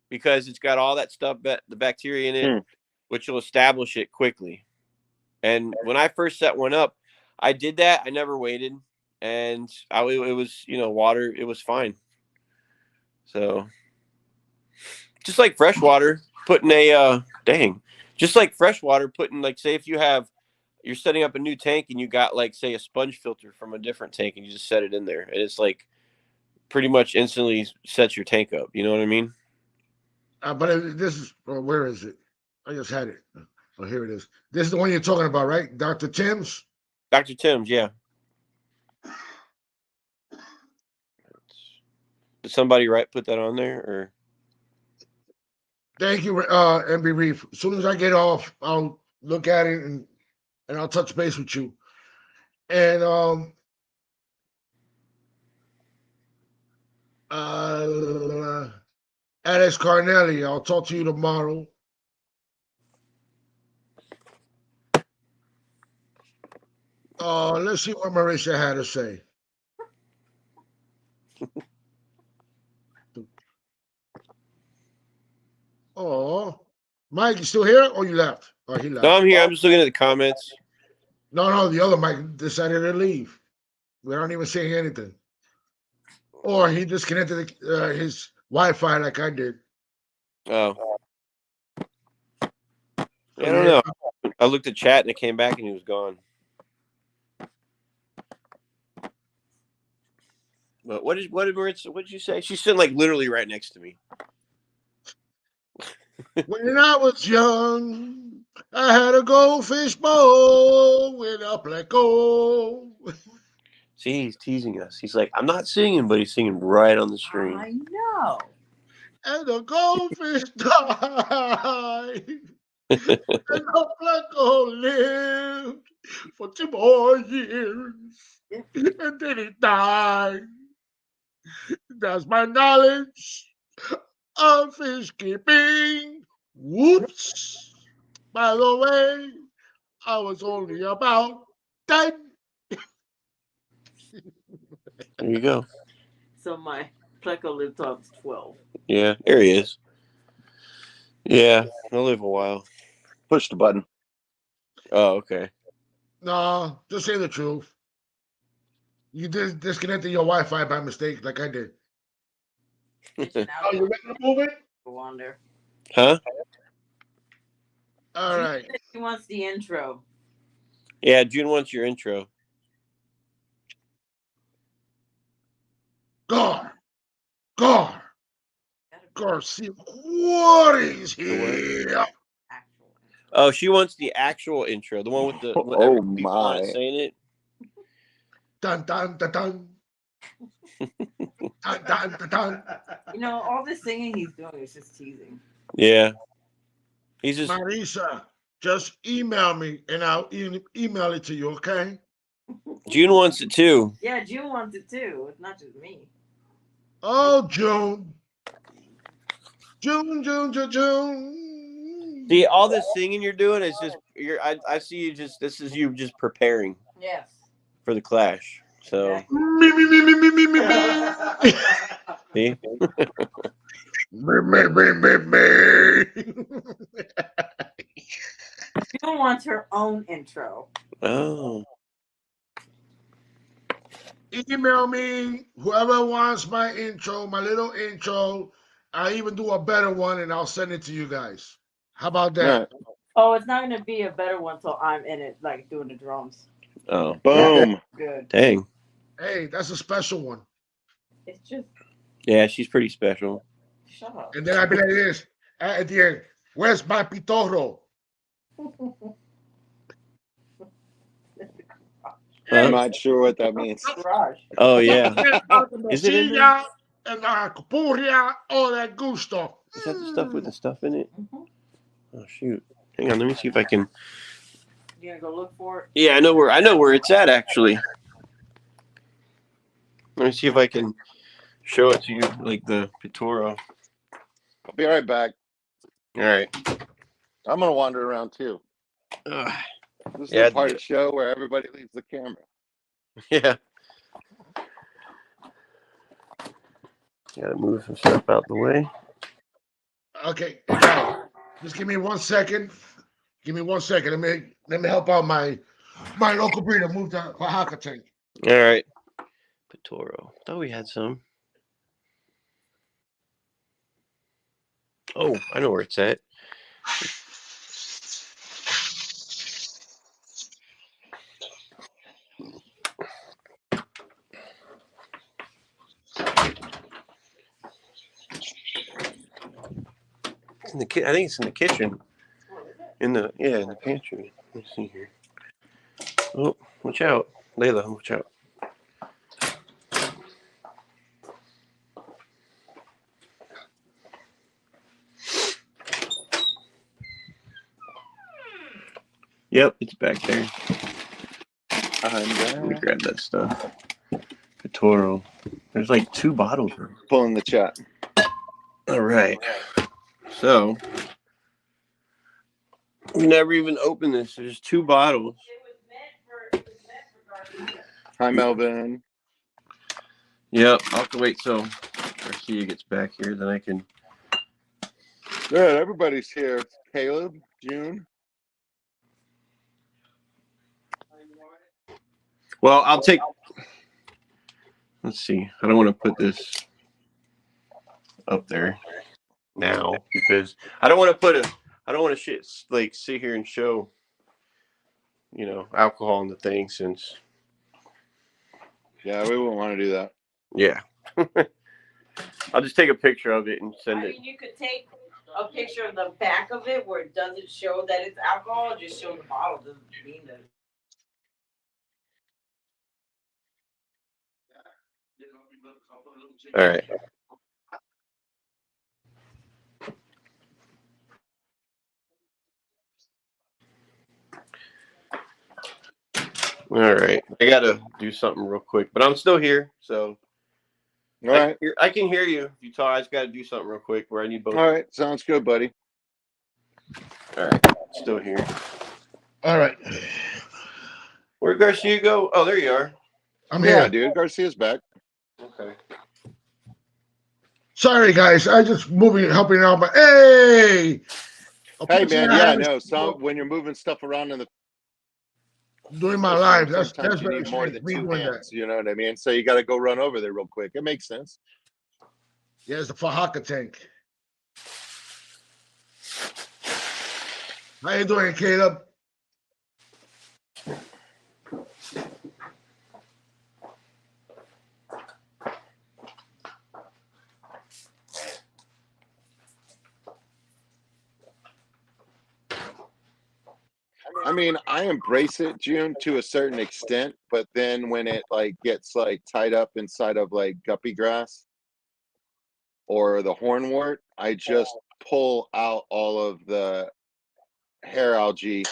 because it's got all that stuff, the bacteria in it, Hmm. which will establish it quickly. And when I first set one up, I did that. I never waited, and it was water. It was fine. So just like freshwater, putting just like freshwater, putting like say if you're setting up a new tank and you got like say a sponge filter from a different tank and you just set it in there and it's like pretty much instantly sets your tank up. You know what I mean? But this is where is it? I just had it. Oh, here it is. This is the one you're talking about, right? Dr. Tim's. Dr. Tim's, yeah. Did somebody put that on there or? Thank you, MB Reef. As soon as I get off, I'll look at it and I'll touch base with you. And Alex Carnelli, I'll talk to you tomorrow. Let's see what Marisha had to say. Oh, Mike, you still here or you left? Oh, he left. No, I'm here. I'm just looking at the comments. No, the other Mike decided to leave. We aren't even saying anything. Or he disconnected his Wi-Fi like I did. Oh. I don't know. I looked at chat and it came back and he was gone. But what did you say? She's sitting like literally right next to me. When I was young, I had a goldfish bowl with a pleco. See, he's teasing us. He's like, I'm not singing, but he's singing right on the stream. I know. And the goldfish died. And the pleco lived for 2 more years. And then he died. That's my knowledge of fish keeping. Whoops. By the way, I was only about 10. There you go. So my Pleco lived till I was 12. Yeah, there he is. Yeah, he'll live a while. Push the button. Oh, okay. No, just say the truth. You disconnected your Wi-Fi by mistake, like I did. Oh, you ready to move it? Go on there. Huh? All right. He wants the intro. Yeah, June wants your intro. Garcia, what is here? Oh, she wants the actual intro, the one with the people on it saying it. Dun dun dun dun. Dun dun dun dun. You know, all this singing he's doing is just teasing. Yeah, he's just. Marisa, just email me and I'll email it to you, okay? June wants it too. Yeah, June wants it too. It's not just me. Oh, June. June. See, all this singing you're doing is just I see you just. This is you just preparing. Yes. For the clash. So. Me. See? Me. June wants her own intro. Oh. Email me, whoever wants my intro, my little intro. I even do a better one and I'll send it to you guys. How about that? Yeah. Oh, it's not going to be a better one till I'm in it, like doing the drums. Oh. Boom. Good. Dang. Hey, that's a special one. It's just. Yeah, she's pretty special. Shut up. And then I'd be like this at the end. Where's my pitorro? I'm not sure what that means. Garage. Oh yeah. Is it in there? And la cupuria o de gusto. Is that the stuff with the stuff in it? Mm-hmm. Oh shoot! Hang on, let me see if I can. You gonna go look for it? Yeah, I know where it's at actually. Let me see if I can show it to you, like the Pitoro. I'll be right back. All right. I'm gonna wander around too. This is the part of the show where everybody leaves the camera. Yeah. Gotta move some stuff out the way. Okay, guys, just give me 1 second. Give me 1 second. Let me help out my local breeder move the Oaxaca tank. All right. Pitoro. Thought we had some. Oh, I know where it's at. It's in the I think it's in the kitchen. In the pantry. Let's see here. Oh, watch out, Layla. Watch out. Yep, it's back there. Let me grab that stuff. Pitoro. There's like 2 bottles. Pulling the chat. All right. So we never even opened this. There's 2 bottles. Hi, Melvin. Yep. I'll have to wait till Garcia gets back here, then I can. Good. Everybody's here. Caleb, June. Well, I'll take. Let's see. I don't want to put this up there now because I don't want to put a. I don't want to like sit here and show, alcohol in the thing since. Yeah, we wouldn't want to do that. Yeah. I'll just take a picture of it and send it. You could take a picture of the back of it where it doesn't show that it's alcohol, just show the bottle. Doesn't mean that. All right. All right. I got to do something real quick, but I'm still here. So All right. I can hear you. If you talk, I just got to do something real quick where I need both. All right. Sounds good, buddy. All right. Still here. All right. Where'd Garcia go? Oh, there you are. I'm Yeah, here. dude. Garcia's back. Okay. Sorry, guys. I just helping out. But hey, Hey, man. Yeah, no. When you're moving stuff around in the doing my live, sometimes that's you very need more strange. than Me 2 doing hands. You know what I mean? So you got to go run over there real quick. It makes sense. Yeah, it's the Fajaka tank. How you doing, Caleb? I mean, I embrace it, June, to a certain extent, but then when it like gets like tied up inside of like guppy grass or the hornwort, I just pull out all of the hair algae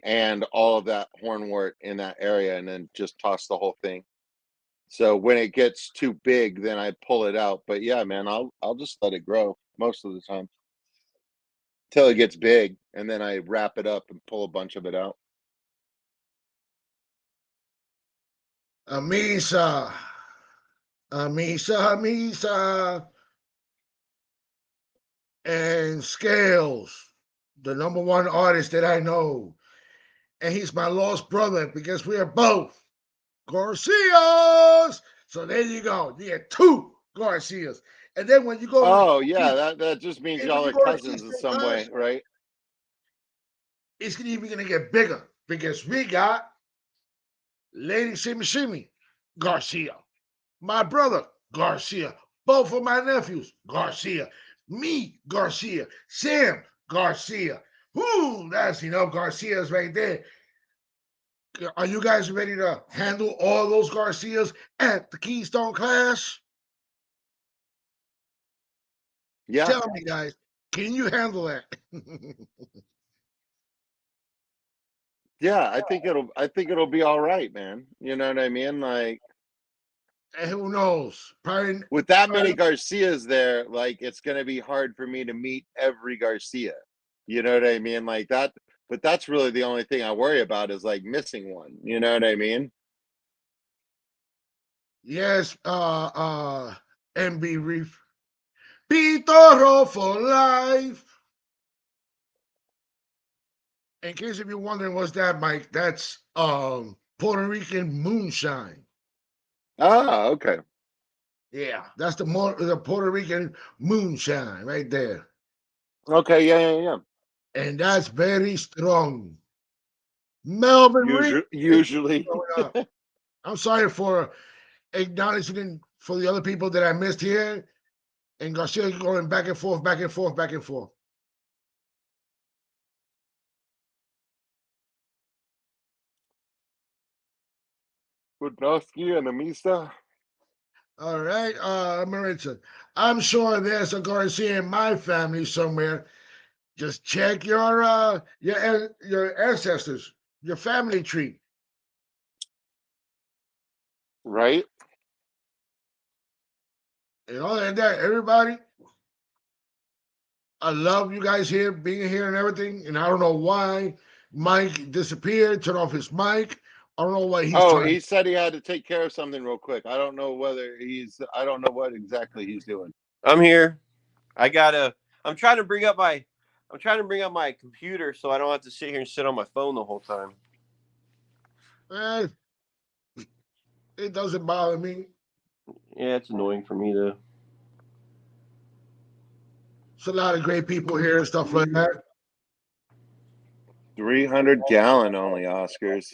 and all of that hornwort in that area and then just toss the whole thing. So when it gets too big, then I pull it out. But yeah, man, I'll just let it grow most of the time till it gets big, and then I wrap it up and pull a bunch of it out. Amisa. And Scales, the #1 artist that I know. And he's my lost brother because we are both Garcias. So there you go. You get 2 Garcias. And then when you go Oh yeah, that just means when y'all you are go to cousins in Keystone some way, Clash, right? it's even going to get bigger because we got Lady Shimmy Shimmy Garcia, my brother Garcia, both of my nephews Garcia, me Garcia, Sam Garcia. Whoo, that's Garcias right there. Are you guys ready to handle all those Garcias at the Keystone Clash? Yeah, Tell me, guys, can you handle that? yeah. I think it'll be all right, man. You know what I mean? Like And who knows? Probably. with that many Garcias there, like it's gonna be hard for me to meet every Garcia. You know what I mean? Like that. But that's really the only thing I worry about is like missing one. You know what I mean? Yes, MB Reef. Pitoro for life. In case if you're wondering what's that, Mike, that's Puerto Rican moonshine. Ah, okay. Yeah, that's the Puerto Rican moonshine right there. Okay, yeah. And that's very strong. Melvin Reed. Usually. I'm sorry for acknowledging for the other people that I missed here. And Garcia going back and forth, back and forth, back and forth. Budnowski and Amisa. All right, Maritza. I'm sure there's a Garcia in my family somewhere. Just check your ancestors, your family tree. Right? And other than that, everybody, I love you guys here, being here and everything. And I don't know why Mike disappeared, turned off his mic. I don't know why he's Oh, trying. he said he had to take care of something real quick. I don't know what exactly he's doing. I'm here. I'm trying to bring up my computer so I don't have to sit here and sit on my phone the whole time. Eh, it doesn't bother me. Yeah, it's annoying for me though. It's a lot of great people here and stuff like that. 300-gallon only Oscars.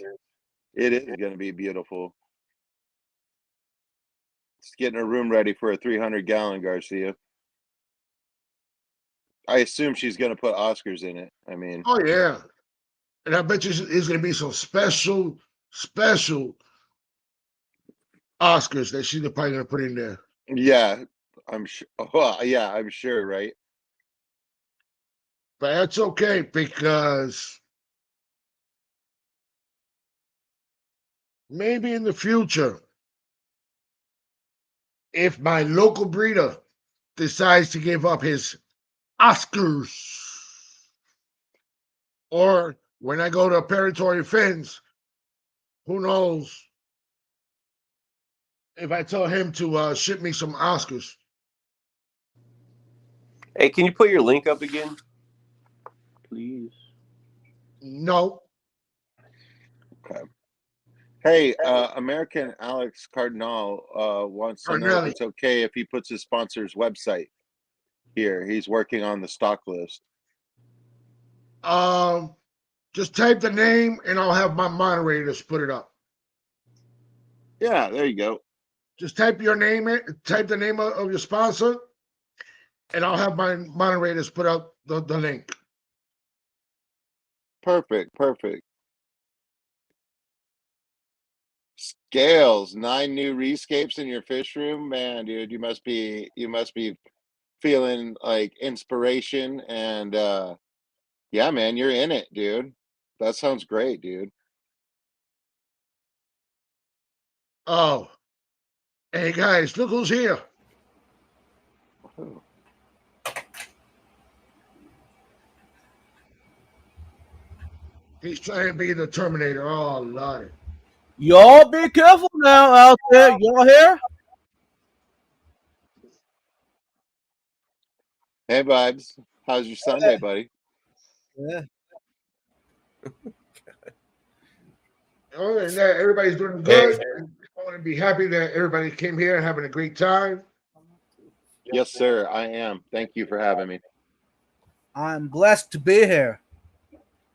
It is going to be beautiful. It's getting a room ready for a 300-gallon Garcia. I assume she's going to put Oscars in it. I mean, Oh yeah, and I bet you there's going to be some special Oscars that she's probably going to put in there. yeah, I'm sure. Well, yeah, I'm sure, right? But that's okay because maybe in the future, if my local breeder decides to give up his Oscars, or when I go to Territory Fins, who knows if I tell him to ship me some Oscars. Hey, can you put your link up again, please? No. Okay. Hey, American Alex Cardinal wants to know if Cardinelli. it's okay if he puts his sponsor's website here. He's working on the stock list. Just type the name and I'll have my moderators put it up. Yeah, there you go. Just type your name in, type the name of your sponsor, and I'll have my moderators put up the link. Perfect. Scales, 9 new rescapes in your fish room, man, dude. You must be feeling like inspiration and yeah, man, you're in it, dude. That sounds great, dude. Oh, hey guys, look who's here. Oh. He's trying to be the Terminator. Oh, Lord. Y'all be careful now out there. Y'all hear? Hey, Vibes. How's your Sunday, buddy? Yeah. Other than that, everybody's doing good. I want to be happy that everybody came here and having a great time. Yes, sir, I am. Thank you for having me. I'm blessed to be here.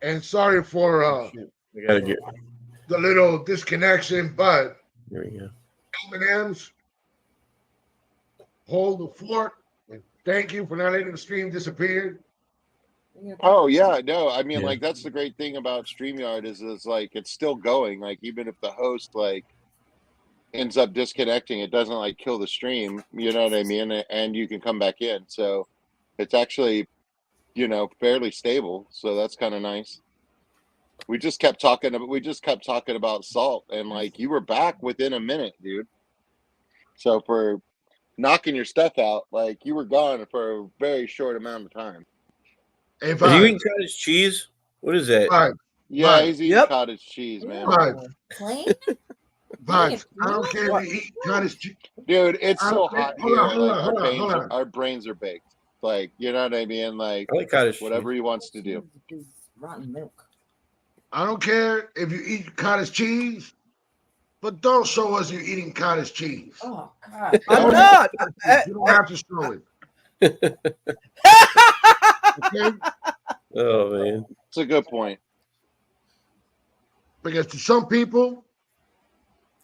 And sorry for I gotta get. the little disconnection, but There we go. M&M's hold the fort. And thank you for not letting the stream disappear. Oh yeah, no, I mean Yeah. like that's the great thing about StreamYard is like it's still going. Like even if the host like ends up disconnecting, it doesn't like kill the stream, you know what I mean? And you can come back in. So it's actually, fairly stable. So that's kind of nice. We just kept talking about salt and like you were back within a minute, dude. So for knocking your stuff out, like you were gone for a very short amount of time. Hey, Are you Vibe, eating cottage cheese? What is that? Vibe, Yeah, Vibe, he's eating Yep. cottage cheese, man. Vibe, Plain? Vibe. I don't care if you eat cottage cheese. Dude, it's I so don't care. hot Hold here. on, hold Like on, hold on, hold on. our brains are baked. Like, you know what I mean? Like I like cottage whatever cheese. he wants to do. Is rotten milk. I don't care if you eat cottage cheese, but don't show us you're eating cottage cheese. Oh God. I'm not. You don't have to show it. Okay? Oh man. It's a good point. Because to some people,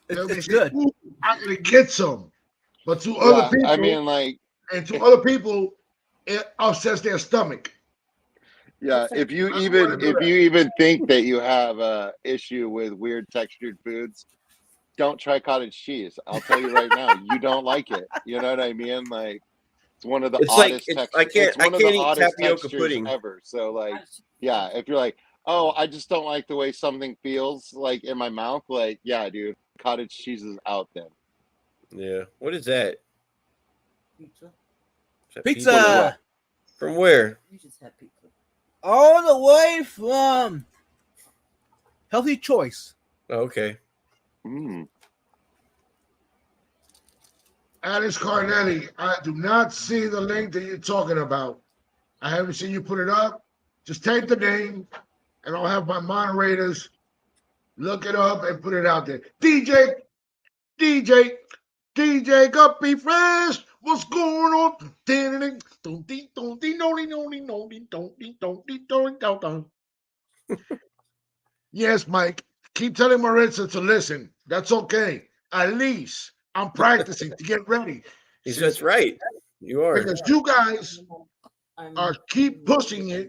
they'll be It's saying, good. "Ooh, I'm gonna get some. But to other Yeah, people, I mean like it upsets their stomach. yeah, if you I don't wanna do that. even think that you have a issue with weird textured foods, don't try cottage cheese. I'll tell you right now, you don't like it. You know what I mean? Like it's one of the It's like oddest it's, textures. I It's one of the can't eat oddest tapioca textures pudding. ever. So like, yeah, if you're like, oh, I just don't like the way something feels like in my mouth, like, yeah, dude, cottage cheese is out then. Yeah. What is that? Pizza. Is that Pizza. From where? You just had pizza. All the way from Healthy Choice. Oh, okay. Mm. Alice Carnetti, I do not see the link that you're talking about. I haven't seen you put it up. Just take the name, and I'll have my moderators look it up and put it out there. DJ Guppy Fresh, what's going on? Yes, Mike. Keep telling Maritza to listen. That's okay. At least I'm practicing to get ready. That's right. You are. Because you guys I'm are keep pushing it,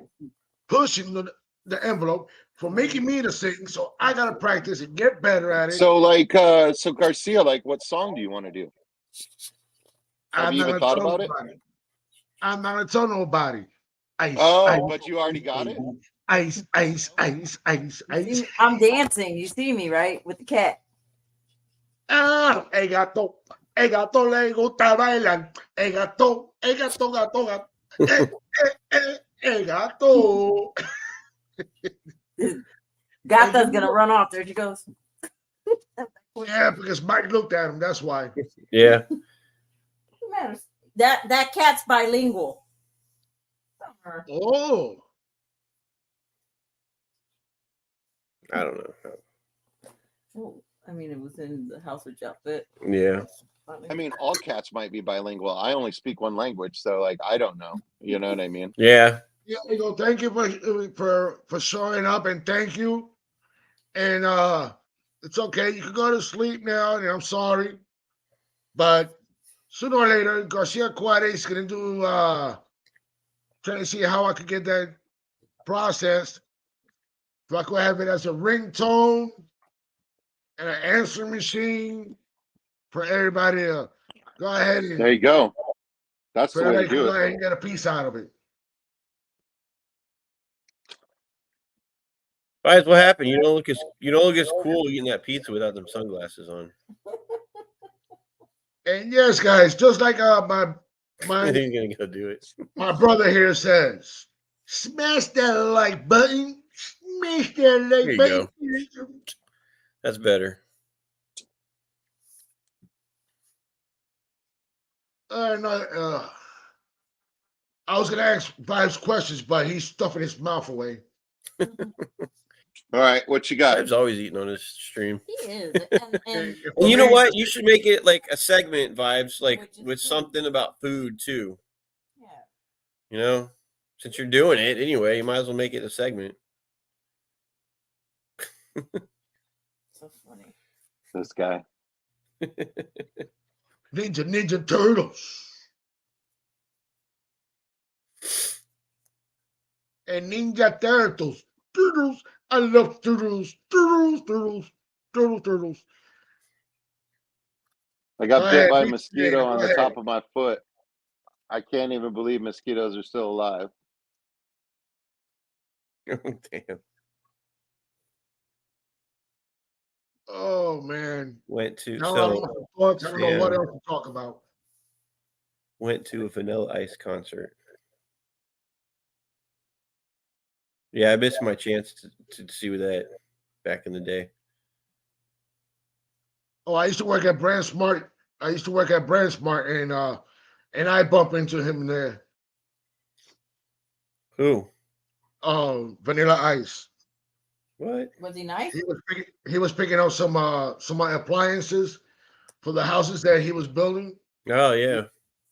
pushing the envelope for making me to sing. So I gotta practice and get better at it. So so Garcia, like, what song do you want to do? Have I'm you not even gonna thought tell about it? nobody. I'm not gonna tell nobody. Ice, Oh, but you already got it. ice, ice, ice, ice, You see ice. me? I'm dancing. You see me, right? With the cat. Ah, el gato le gusta bailar. Gato, gato. El gato. Gata's gonna run off. There she goes. Yeah, because Mike looked at him. That's why. Yeah. That cat's bilingual. Oh, I don't know. Oh, I mean, it was in the house with Japhet. Yeah. I mean, all cats might be bilingual. I only speak one language, so like I don't know. You know what I mean? Yeah. yeah. We go. Thank you for showing up, and thank you. And it's okay. You can go to sleep now. And I'm sorry, but sooner or later, Garcia Cuadre is gonna do. Trying to see how I could get that processed. If I could have it as a ringtone and an answer machine for everybody to go ahead and There you go. That's for the way to everybody to do go it. ahead and get a piece out of it. Guys, what happened? You don't look as cool eating that pizza without them sunglasses on. And yes, guys, just like I my think he's gonna go do it. my brother here says, smash that like button, smash that There like you button. go. That's better. No, I was gonna ask Vibes questions, but he's stuffing his mouth away. All right, what you got? I've always eaten on this stream. He is. And you know what? You should make it like a segment, Vibes, like with something about food too. Yeah. You know, since you're doing it anyway, you might as well make it a segment. So funny. This guy. Ninja Turtles. And Ninja Turtles. Turtles. I love turtles. Turtles. I got Go bit ahead, by a Ninja mosquito Gator, on go the ahead. top of my foot. I can't even believe mosquitoes are still alive. Oh, damn. Oh man. Went to Now I don't know thoughts. I don't know what else to talk about. Went to a Vanilla Ice concert. Yeah, I missed my chance to see that back in the day. Oh, I used to work at Brand Smart. And I bump into him there. Who? Vanilla Ice. What? Was he nice? He was picking up some appliances for the houses that he was building Oh yeah.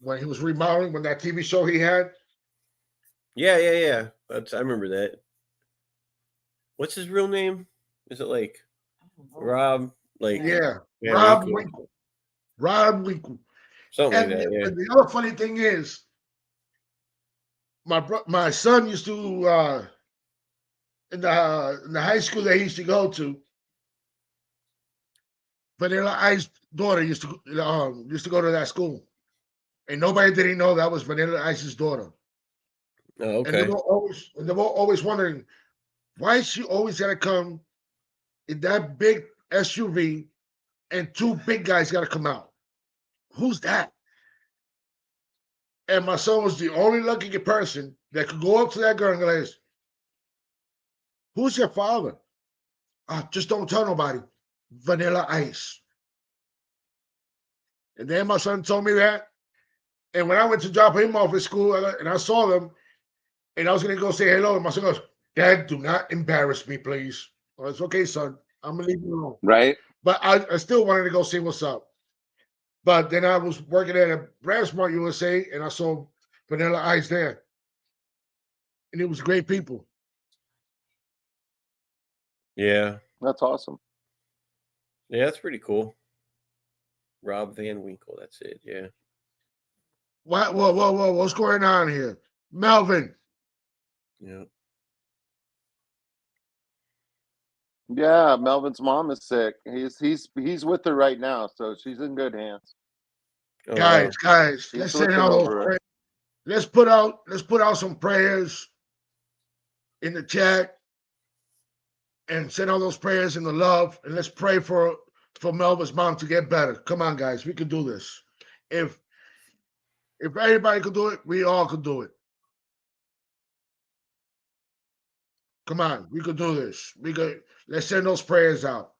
when he was remodeling, when that TV show he had. Yeah. I remember that. What's his real name? Is it like Rob? Like Yeah, Rob Winkle. Winkle. Rob Winkle. Something And like that. Yeah. the other funny thing is, my son used to in the high school that he used to go to. Vanilla Ice's daughter used to go to that school, and nobody didn't know that was Vanilla Ice's daughter. Oh, And they okay. were always wondering why is she always gotta come in that big SUV, and two big guys gotta come out. Who's that? And my son was the only lucky person that could go up to that girl and go, "Who's your father?" Just don't tell nobody. Vanilla Ice. And then my son told me that. And when I went to drop him off at school and I saw them, and I was going to go say hello, and my son goes, "Dad, do not embarrass me, please." Well, it's okay, son. I'm going to leave you alone. Right? But I still wanted to go see what's up. But then I was working at a BrandsMart USA, and I saw Vanilla Ice there. And it was great people. Yeah. That's awesome. Yeah, that's pretty cool. Rob Van Winkle. That's it. Yeah. What? Whoa. What's going on here? Melvin. Yeah. Yeah, Melvin's mom is sick. He's with her right now, so she's in good hands. Oh, Guys, wow. let's He's send looking out those over it. prayers. Let's put out some prayers in the chat and send all those prayers in the love, and let's pray for Melvin's mom to get better. Come on, guys, we can do this. If everybody could do it, we all could do it. Come on, we could do this. Let's send those prayers out.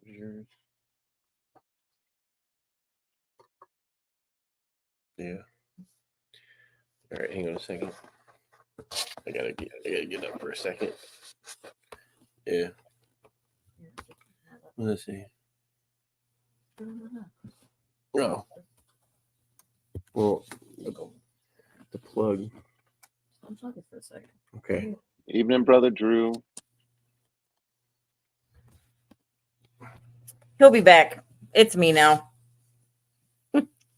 Yours. Yeah. All right, hang on a second. I gotta get up for a second. Yeah. Let's see. Oh. Well, the plug. I'm talking for a second. Okay. Evening, brother Drew. He'll be back. It's me now.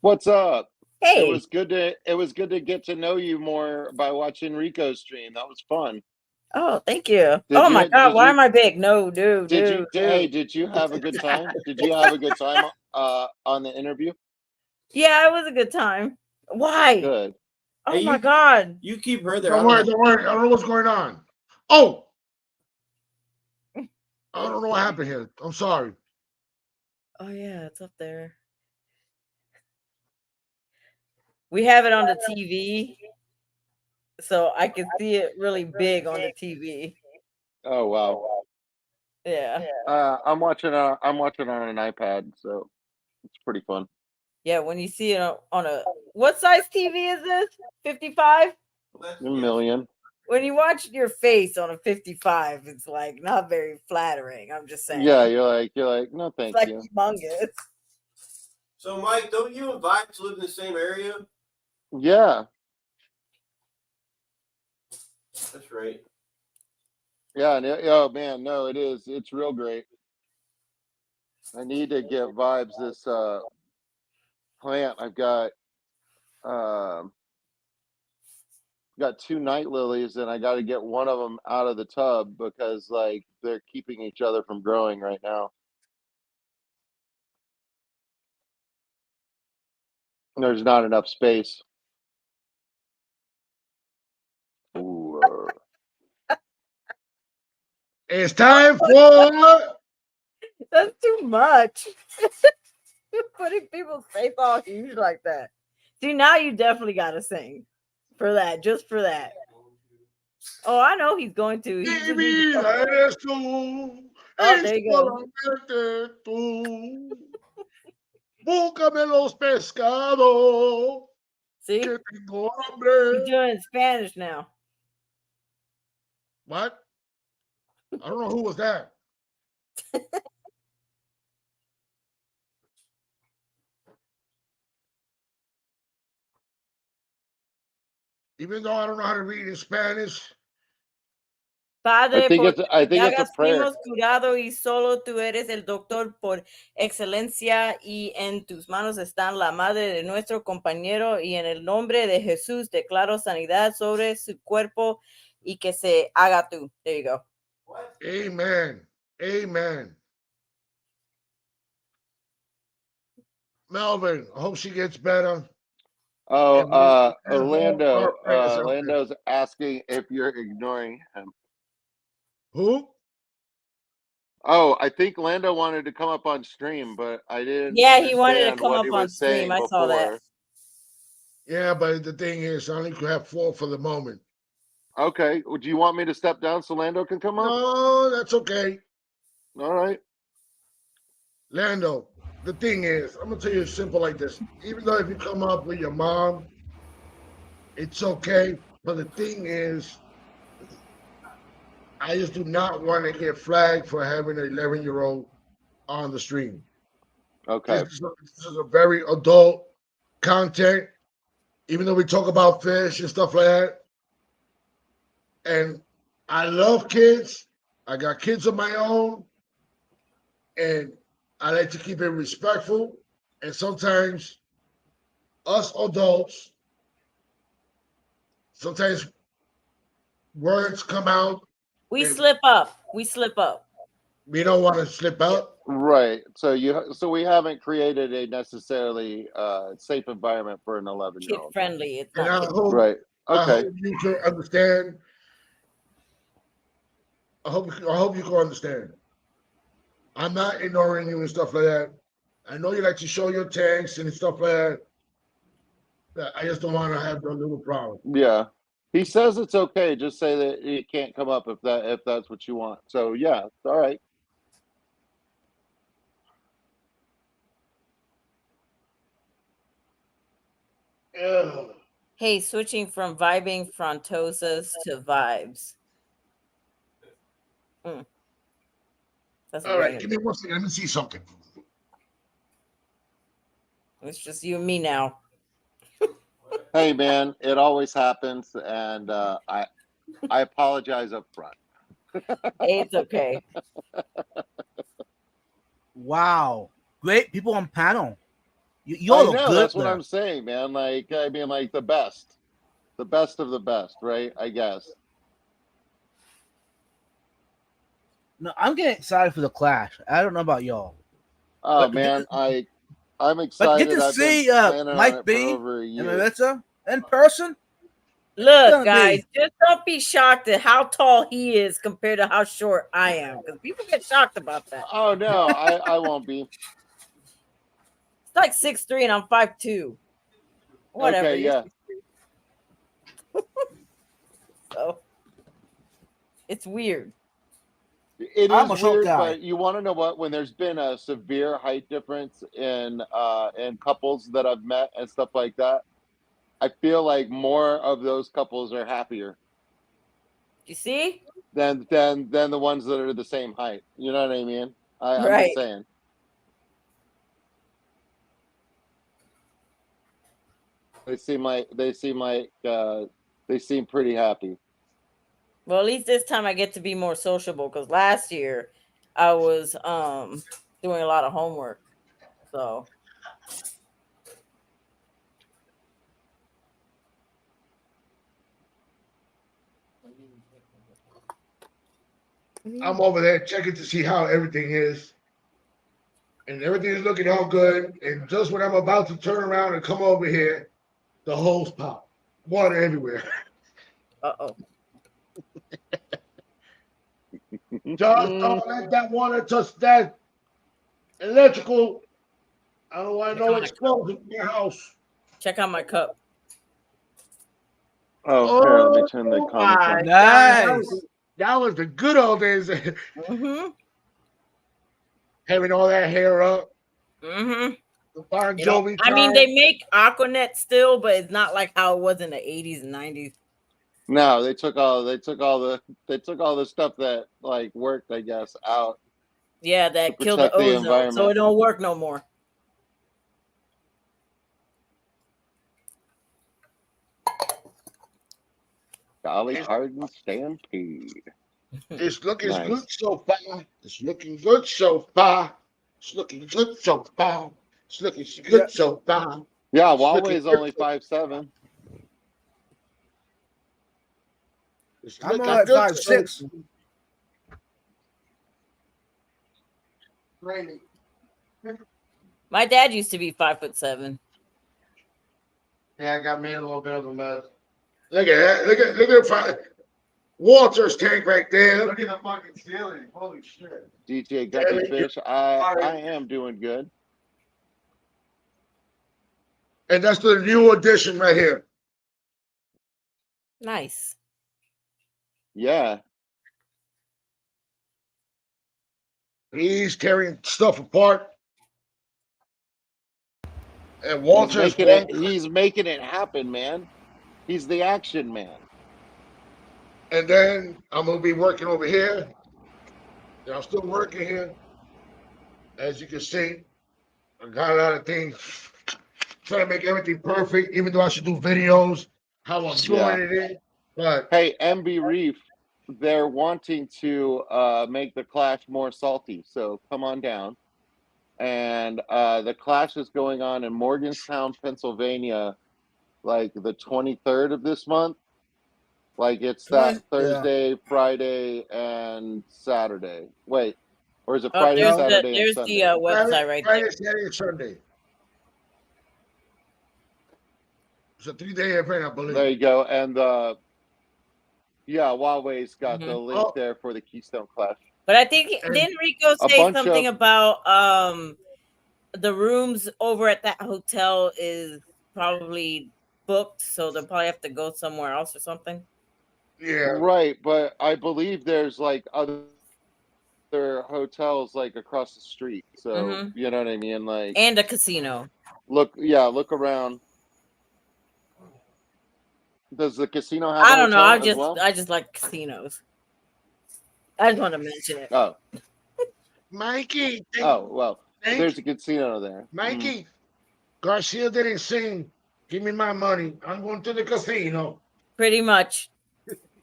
What's up? Hey. It was good to get to know you more by watching Rico's stream. That was fun. Oh, thank you. Did My you- God, did why you- am I big? No, dude. Hey, did you have a good time? Did you have a good time on the interview? Yeah, it was a good time. Why? Good. Oh Hey, my God. You keep her there. Don't worry. I don't know what's going on. Oh, I don't know what happened here. I'm sorry. Oh yeah, it's up there. We have it on the TV, so I can see it really big on the TV. Oh wow. Yeah. I'm watching on an iPad, so it's pretty fun. Yeah, when you see it on a what size TV is this? 55? A million. When you watch your face on a 55, it's like not very flattering. I'm just saying. Yeah, you're like, no, thank It's like you. humongous. So, Mike, don't you and Vibes live in the same area? Yeah. That's right. Yeah, oh man, no, it is. It's real great. I need to get Vibes this plant. I've got got 2 night lilies, and I got to get one of them out of the tub because like they're keeping each other from growing right now. There's not enough space. Ooh, It's time for. That's too much. Putting people's face all huge like that. See, now you definitely got to sing for that, just for that. Oh, I know he's going to. He just needs to Eres tú, Oh, there you go. solamente tú. Búscame los pescados. See, Que tengo hambre. he's doing it in Spanish now. What? I don't know who was that. Even though I don't know how to read in Spanish. Padre, I think porque it's te a hagas prayer. fuimos curado y solo tú eres el doctor por excelencia y en tus manos está la madre de nuestro compañero y en el nombre de Jesús declaro sanidad sobre su cuerpo y que se haga tú. There you go. Amen. Amen. Melvin, I hope she gets better. Oh, And we have all Orlando. our prayers out there. Orlando's asking if you're ignoring him. Who? Oh, I think Lando wanted to come up on stream, but I didn't. Yeah, he wanted to understand come what up he on was stream. saying I saw that. before. Yeah, but the thing is, I only could have 4 for the moment. Okay. Do you want me to step down so Lando can come up? No, that's okay. All right. Lando, the thing is, I'm gonna tell you simple like this. Even though if you come up with your mom, it's okay. But the thing is, I just do not want to get flagged for having an 11-year-old on the stream. Okay. This is a very adult content, even though we talk about fish and stuff like that. And I love kids. I got kids of my own. And I like to keep it respectful. And sometimes us adults, sometimes words come out. We and slip up. We slip up. We don't want to slip out. Right. So we haven't created a necessarily safe environment for an Kid 11-year-old. friendly. It's And I not kid hope, Right. I Okay. hope you can understand. I hope you can understand. I'm not ignoring you and stuff like that. I know you like to show your tanks and stuff like that. But I just don't want to have the little problem. Yeah. He says it's okay. Just say that he can't come up if that's what you want. So yeah, it's all right. Ugh. Hey, switching from vibing frontosas to vibes. That's All right, weird. give me 1 second. Let me see something. It's just you and me now. Hey man, it always happens, and I apologize up front. Hey, it's okay. Wow. Great people on panel. You all I look know, good that's what there. I'm saying, man. Like, I mean, like the best of the best, right? I guess. No, I'm getting excited for the clash. I don't know about y'all. Oh But man, I'm But excited. get to I've see been planning on Mike it for B over a and year. Maritza in person. Look, gonna guys, be- just don't be shocked at how tall he is compared to how short I am, because people get shocked about that. Oh no, I won't be. It's like 6'3" and I'm 5'2". Whatever. Okay, you're yeah. 6'3". So it's weird. It I'm a is short weird, guy. but you want to know what? When there's been a severe height difference in couples that I've met and stuff like that, I feel like more of those couples are happier You see? than the ones that are the same height. You know what I mean? I'm Right. just saying. They seem pretty happy. Well, at least this time I get to be more sociable, because last year I was doing a lot of homework. So I'm over there checking to see how everything is. And everything is looking all good. And just when I'm about to turn around and come over here, the hose pop. Water everywhere. uh-oh. Just don't let that water touch that electrical. I don't want no explosion in your house. Check out my cup. Oh, here, let me turn the comments my on. God, Nice. that was the good old days. Mm-hmm. Having all that hair up. Mm-hmm. The Bon You know, Jovi I mean, time. they make Aquanet still, but it's not like how it was in the 80s and 90s. No, they took all the stuff that like worked, I guess, out. Yeah, that To killed the protect the ozone, so environment. it don't work no more. Dolly Parton Stampede. It's looking Nice. good so far. It's looking good so far. It's looking good so far. It's looking good so far. Yeah, It's looking Huawei's good only so- 5'7". It's I'm looking at good so 5'6". Raining. My dad used to be 5'7". Yeah, I got me a little bit of a mess. Look at that. Look at Walter's tank right there. Look at the fucking ceiling. Holy shit. DJ Guppy Fish, I am doing good. And that's the new edition right here. Nice. Yeah. He's carrying stuff apart. And He's Walter's he's making it happen, man. He's the action man. And then I'm gonna be working over here. And I'm still working here. As you can see, I got a lot of things. Trying to make everything perfect, even though I should do videos, how I'm doing it in. But hey, MB Reef, they're wanting to make the Clash more salty, so come on down. And the Clash is going on in Morgantown, Pennsylvania, like the 23rd of this month. Like it's that Thursday, Friday, and Saturday. Wait, or is it Friday, Saturday, and there's Sunday? the website right Friday, there. Saturday, and Sunday. It's a 3-day event, I believe. There you go. And Huawei's got the link there for the Keystone Clash. But I think didn't Rico say something about the rooms over at that hotel is probably booked, so they'll probably have to go somewhere else or something. Yeah. Right, but I believe there's like other hotels like across the street. So you know what I mean? Like, and a casino. Look around. Does the casino have I don't know. I just like casinos. I just want to mention it. Oh. Mikey. There's a casino there. Mikey, Garcia didn't sing. Give me my money. I'm going to the casino. Pretty much. You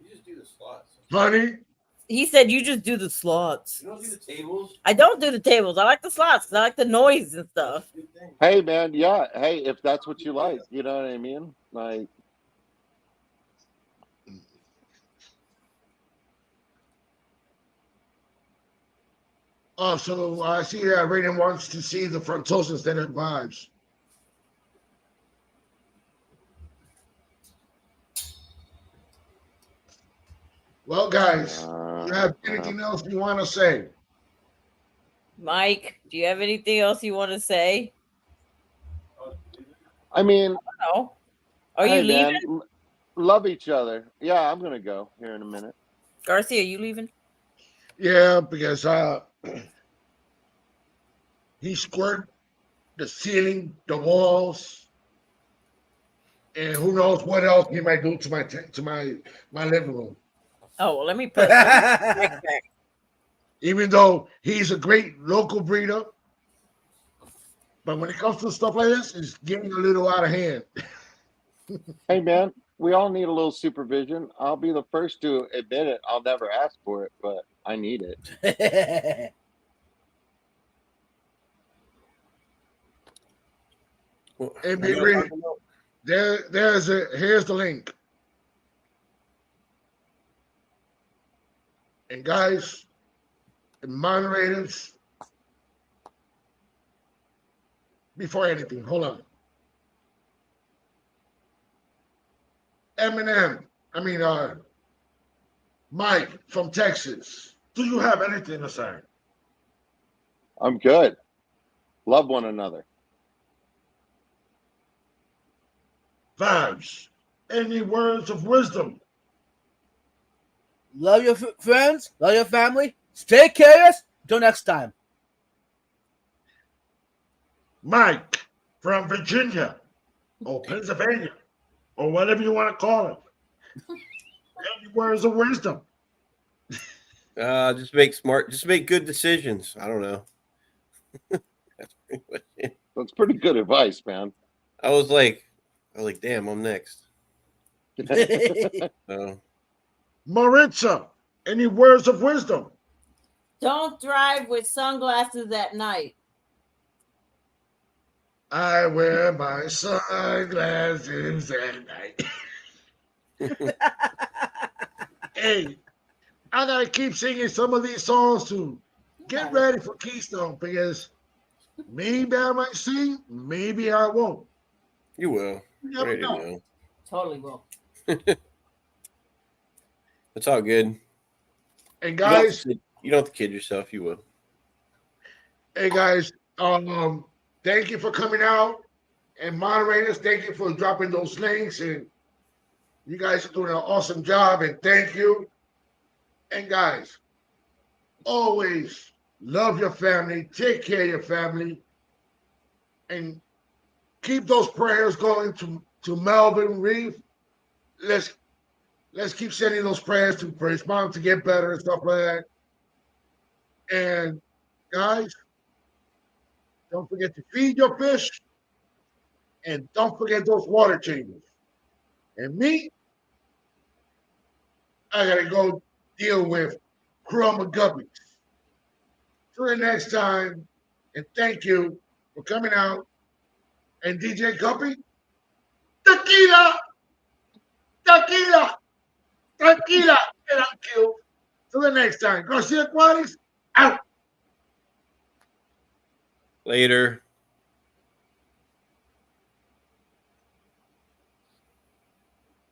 just do the slots. Honey? He said you just do the slots. You don't do the tables? I don't do the tables. I like the slots because I like the noise and stuff. Hey man, yeah. Hey, if that's what you like, you know what I mean? Like, oh, so I see that Raiden wants to see the Frontosa Standard vibes. Well, guys, you have anything else you want to say? Mike, do you have anything else you want to say? I mean, no. Are you leaving? Man, love each other. Yeah, I'm gonna go here in a minute. Garcia, are you leaving? Yeah, because he squirted the ceiling, the walls, and who knows what else he might do to my living room. Oh, well, let me put it back. Even though he's a great local breeder, but when it comes to stuff like this, it's getting a little out of hand. Hey man, we all need a little supervision. I'll be the first to admit it. I'll never ask for it, but I need it. Hey, Big Rig, here's the link. And guys, and moderators, before anything, hold on. Mike from Texas, do you have anything to say? I'm good. Love one another. Vibes, any words of wisdom? Love your friends, love your family, stay curious. Until next time. Mike from Virginia or Pennsylvania or whatever you want to call it. Any words of wisdom? Just make good decisions. I don't know. That's pretty much it. That's pretty good advice, man. I was like, damn, I'm next. So, Maritza, any words of wisdom? Don't drive with sunglasses at night. I wear my sunglasses at night. Hey, I gotta keep singing some of these songs to get ready for Keystone because maybe I might sing, maybe I won't. you will. You I never already know. know. Totally will. It's all good. And You guys, don't have to kid yourself. You will. hey guys, thank you for coming out and moderators. Thank you for dropping those links, and you guys are doing an awesome job. And thank you. And guys, always love your family, take care of your family, and keep those prayers going to Melvin Reeve. Let's keep sending those prayers for his mom to get better and stuff like that. And guys, don't forget to feed your fish, and don't forget those water chambers. And me, I gotta go deal with Chroma Guppies. Till the next time, and thank you for coming out. And DJ Guppy, tequila, tequila, tequila, and I'm killed. Till the next time, Garcia Juarez, out. Later.